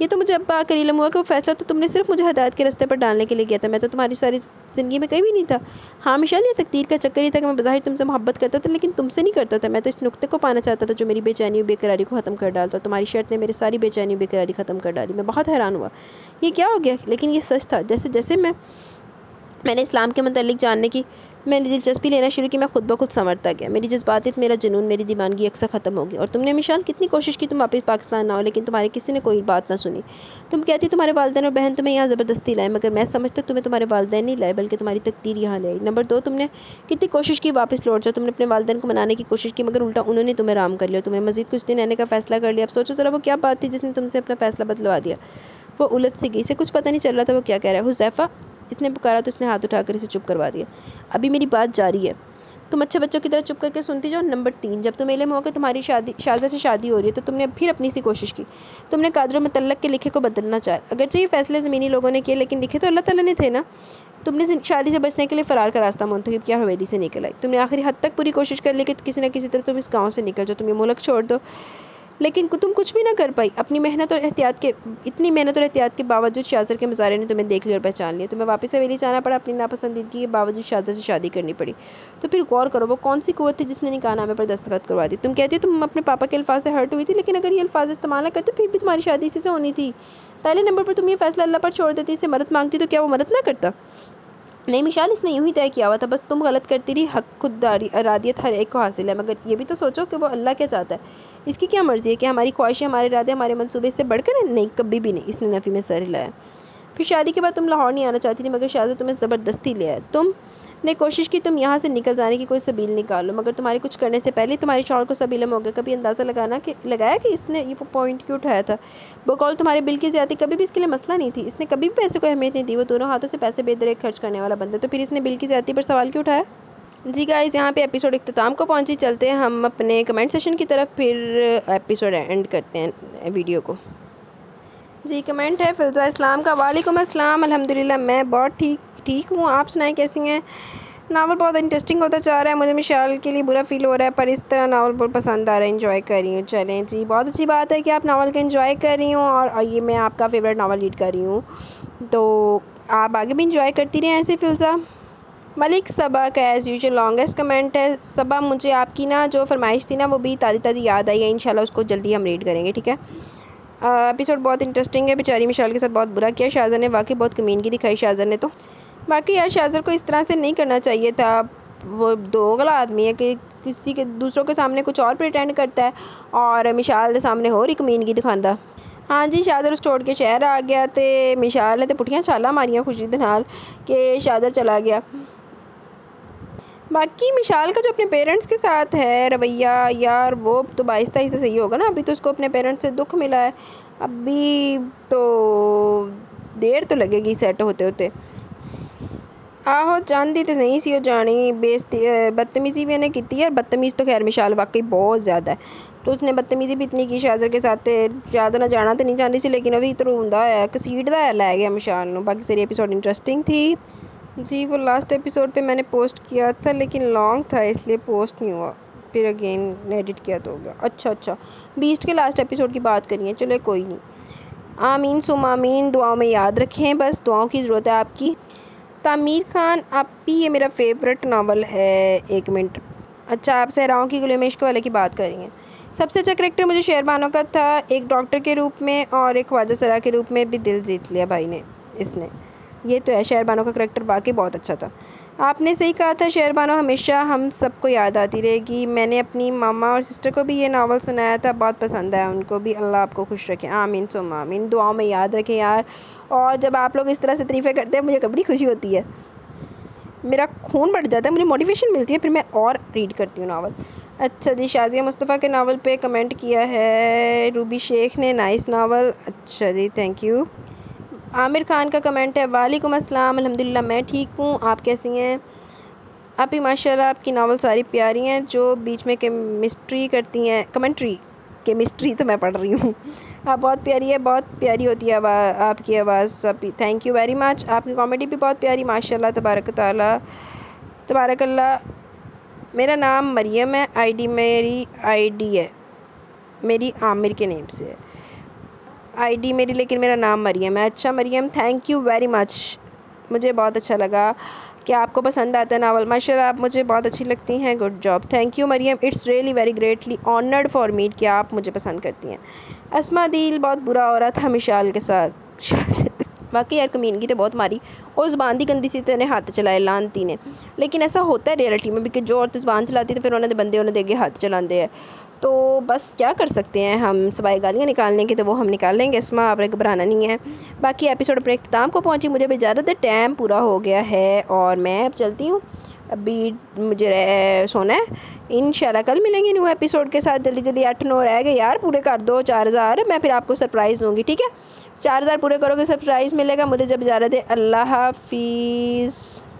Speaker 1: ये तो मुझे अब आकर इल्म हुआ कि वो फैसला तो तुमने सिर्फ मुझे हिदायत के रास्ते पर डालने के लिए किया था। मैं तो तुम्हारी सारी ज़िंदगी में कहीं भी नहीं था। हाँ मिशाल, ये तकदीर का चक्कर ही था कि मैं बज़ाहिर तुमसे मोहब्बत करता था, लेकिन तुमसे नहीं करता था। मैं तो इस नुक्ते को पाना चाहता था जो मेरी बेचैनी और बेकरारी को ख़त्म कर डालता। तुम्हारी शर्त ने मेरी सारी बेचैनी और बेकरारी ख़त्म कर डाली। मैं बहुत हैरान हुआ, ये क्या हो गया, लेकिन ये सच था। जैसे जैसे मैंने इस्लाम के मतलब जानने की मैंने दिलचस्पी लेना शुरू की, मैं खुद ब खुद संवरता गया। मेरी जज्बातियत, मेरा जुनून, मेरी दीवानगी अक्सर ख़त्म हो गई। और तुमने मिशाल कितनी कोशिश की तुम वापस पाकिस्तान ना हो, लेकिन तुम्हारे किसी ने कोई बात ना सुनी। तुम कहती तुम्हारे वालिदैन और बहन तुम्हें यहाँ ज़बरदस्ती लाए, मगर मैं समझता तुम्हें तुम्हारे वालिदैन नहीं लाए, बल्कि तुम्हारी तकदीर यहाँ ले आई। नंबर 2, तुमने कितनी कोशिश की वापस लौट जाओ। तुमने अपने वालिदैन को मनाने की कोशिश की, मगर उल्टा उन्होंने तुम्हें राम कर लिया। तुमने मज़ीद कुछ दिन रहने का फ़ैसला कर लिया। अब सोचो ज़रा वो क्या बात थी जिसने तुमसे अपना फ़ैसला बदलवा दिया। वो उलझ सी गई, इसे कुछ पता नहीं चल रहा था वो क्या कह रहा है। हुज़ैफ़ा, इसने पुकारा तो इसने हाथ उठाकर इसे चुप करवा दिया। अभी मेरी बात जारी है, तुम अच्छे बच्चों की तरह चुप करके सुनती जाओ। नंबर 3, जब तुम्हें इल्म हुआ कि तुम्हारी शाज़ा से शादी हो रही है तो तुमने फिर अपनी सी कोशिश की। तुमने कादर मुतल्लक के लिखे को बदलना चाहा। अगरचे ये फैसले ज़मीनी लोगों ने किए, लेकिन लिखे तो अल्लाह ताला ने थे ना। तुमने शादी से बचने के लिए फ़रार का रास्ता मुंतखब किया, हवेली से निकल आई। तुमने आखिरी हद तक पूरी कोशिश कर ली कि किसी न किसी तरह तुम इस गाँव से निकल जाओ, तुम ये मुल्क छोड़ दो, लेकिन तुम कुछ भी ना कर पाई। अपनी मेहनत और इतनी मेहनत और एहतियात के बावजूद शाज़र के मज़ारे ने तुम्हें देख लिया और पहचान लिया। तुम्हें वापस हवेली जाना पड़ा, अपनी नापसंदीदगी के बावजूद शाज़र से शादी करनी पड़ी। तो फिर गौर करो, वो कौन सी कुव्वत थी जिसने निकाहनामे पर दस्तखत करवा दी। तुम कहती हो तुम अपने पापा के अल्फाज से हर्ट हुई थी, लेकिन अगर ये अल्फाज इस्तेमाल ना करते फिर भी तुम्हारी शादी इसी से होनी थी। पहले नंबर पर तुम ये फैसला अल्लाह पर छोड़ देती, इससे मदद मांगती तो क्या वो मदद ना करता। नहीं मिशाल, इसने यूँ ही तय किया हुआ था, बस तुम गलत करती रही। हक, खुददारी, अरादियत हर एक को हासिल है, मगर ये भी तो सोचो कि वो अल्लाह क्या चाहता है। इसकी क्या मर्ज़ी है कि हमारी ख्वाहिशें, हमारे इरादे, हमारे मंसूबे इससे बढ़कर हैं? नहीं, कभी भी नहीं। इसने नफ़ी में सर हिलाया। फिर शादी के बाद तुम लाहौर नहीं आना चाहती थी, मगर शादी तुम्हें ज़बरदस्ती ले आया। तुमने कोशिश की तुम यहाँ से निकल जाने की कोई सबील निकालो, मगर तुम्हारे कुछ करने से पहले तुम्हारे शौहर को सब इल्म हो गया। कभी अंदाज़ा लगाया कि इसने ये पॉइंट क्यों उठाया था। बकौल तुम्हारे बिल की ज़्यादती कभी भी इसके लिए मसला नहीं थी। इसने कभी भी पैसे को अहमियत नहीं दी। वो दोनों हाथों से पैसे बेदरेक खर्च करने वाला बंदा, तो फिर इसने बिल की ज़्यादती पर सवाल क्यों उठाया। जी गाइज़, यहाँ पे एपिसोड इख्तिताम को पहुँची। चलते हैं हम अपने कमेंट सेशन की तरफ, फिर एपिसोड एंड करते हैं वीडियो को। जी, कमेंट है फ़िज़ा इस्लाम का। वालेकुम अस्सलाम, अल्हम्दुलिल्लाह मैं बहुत ठीक हूँ, आप सुनाएं कैसी हैं। नावल बहुत इंटरेस्टिंग होता जा रहा है। मुझे मिशाल के लिए बुरा फील हो रहा है, पर इस तरह नावल बहुत पसंद आ रहा है, एंजॉय कर रही हूँ। चलें जी, बहुत अच्छी बात है कि आप नावल को एंजॉय कर रही हूँ, और ये मैं आपका फेवरेट नावल रीड कर रही हूँ, तो आप आगे भी इंजॉय करती रहें ऐसे। फ़िज़ा मलिक सबा का एज़ यूजुअल लॉन्गेस्ट कमेंट है। सबा, मुझे आपकी ना जो फरमाइश थी ना वो भी ताज़ी याद आई है। इंशाल्लाह उसको जल्दी हम रीड करेंगे, ठीक है। एपिसोड बहुत इंटरेस्टिंग है। बेचारी मिशाल के साथ बहुत बुरा किया शाज़र ने, वाकई बहुत कमीनगी दिखाई शाज़र ने। तो बाकी यार शाज़र को इस तरह से नहीं करना चाहिए था। वो दोगला आदमी है कि किसी के दूसरों के सामने कुछ और प्रिटेंड करता है और मिशाल के सामने हो रही कमीनगी दिखाता। हाँ जी, शाज़र उस छोड़ के शहर आ गया, तो मिशाल ने तो पुठियाँ छाला मारियाँ खुशी दे नाल कि शाज़र चला गया। बाकी मिशाल का जो अपने पेरेंट्स के साथ है रवैया यार, वो तो आहिस्ता आहिस्ता सही होगा ना। अभी तो उसको अपने पेरेंट्स से दुख मिला है, अभी तो देर तो लगेगी सेट होते होते। आहो चांदी तो नहीं सी हो जानी, बेइज्जती बदतमीज़ी भी इन्हें की है। बदतमीज़ तो खैर मिशाल वाकई बहुत ज़्यादा है, तो उसने बदतमीज़ी भी इतनी की शाज़र के साथ। ज़्यादा ना जाना तो नहीं चाहती सी, लेकिन अभी तो रोंदा है, घसीटदा है लै गया मिशाल नूं। बाकी सारी एपिसोड इंटरेस्टिंग थी जी। वो लास्ट एपिसोड पे मैंने पोस्ट किया था, लेकिन लॉन्ग था इसलिए पोस्ट नहीं हुआ, फिर अगेन एडिट किया तो हो गया। अच्छा, बीस्ट के लास्ट एपिसोड की बात करिए, चलो कोई नहीं। आमीन सुम आमीन, दुआओं में याद रखें, बस दुआओं की ज़रूरत है आपकी। तामीर खान, आप भी, ये मेरा फेवरेट नावल है। 1 मिनट। अच्छा, आप सहराओं की गुलाम इश्क वाले की बात करेंगे। सबसे अच्छा करेक्टर मुझे शेरबानो का था, एक डॉक्टर के रूप में और एक ख्वाजा सरा के रूप में भी दिल जीत लिया भाई ने इसने। ये तो है, शेरबानो का करेक्टर बाकी बहुत अच्छा था। आपने सही कहा था, शेरबानो हमेशा हम सबको याद आती रहेगी। मैंने अपनी मामा और सिस्टर को भी ये नावल सुनाया था, बहुत पसंद आया उनको भी। अल्लाह आपको खुश रखे, आमीन सुम आमीन। दुआओं में याद रखें यार, और जब आप लोग इस तरह से तारीफ़ें करते हैं मुझे बड़ी खुशी होती है, मेरा खून बढ़ जाता है, मुझे मोटिवेशन मिलती है, फिर मैं और रीड करती हूँ नावल। अच्छा जी, शाज़िया मुस्तफ़ा के नावल पे कमेंट किया है रूबी शेख ने, नाइस नावल। अच्छा जी, थैंक यू। आमिर खान का कमेंट है, वालेकुम अस्सलाम, अल्हम्दुलिल्लाह मैं ठीक हूँ, आप कैसी हैं? आप ही माशाल्लाह, आपकी नावल सारी प्यारी हैं, जो बीच में केमिस्ट्री करती हैं, कमेंट्री, केमिस्ट्री तो मैं पढ़ रही हूँ। आप बहुत प्यारी है, बहुत प्यारी होती है आपकी आवाज़ सब। Thank you very much. आपकी कॉमेडी भी बहुत प्यारी माशाल्लाह, तबारक ताला, तबारक अल्लाह। मेरा नाम मरियम है, आईडी मेरी आईडी है, मेरी आमिर के नेम से है आईडी मेरी, लेकिन मेरा नाम मरियम है। अच्छा Maryam, thank you very much, मुझे बहुत अच्छा लगा कि आपको पसंद आता है नावल, माशाल्लाह आप मुझे बहुत अच्छी लगती हैं, good job, thank you Maryam, it's really very greatly honoured for me कि आप मुझे पसंद करती हैं। अस्मा दिल बहुत बुरा हो रहा था मिशाल के साथ बाकी यार कमीनगी तो बहुत मारी और ज़बान दी गंदी सी तेने हाथ चलाए लानती ने, लेकिन ऐसा होता है रियलिटी में भी कि जो औरत ज़बान चलाती है तो फिर उन्होंने बंदे उन्हें देगे हाथ चलाते हैं, तो बस क्या कर सकते हैं हम, सवाई गालियाँ निकालने की तो वो हम निकाल लेंगे। इसमें आपने घबराना नहीं है। बाकी एपिसोड अपने इख्तिताम को पहुँची, मुझे भी इजाज़त है, टाइम पूरा हो गया है और मैं अब चलती हूँ, अभी मुझे सोना है। इंशाल्लाह कल मिलेंगे न्यू एपिसोड के साथ, जल्दी जल्दी 8-9 रह गए यार, पूरे कर दो 4000, मैं फिर आपको सरप्राइज़ दूँगी, ठीक है? 4000 पूरे करोगे सरप्राइज़ मिलेगा मुझे, जब इजाज़त है, अल्लाह हाफिज़।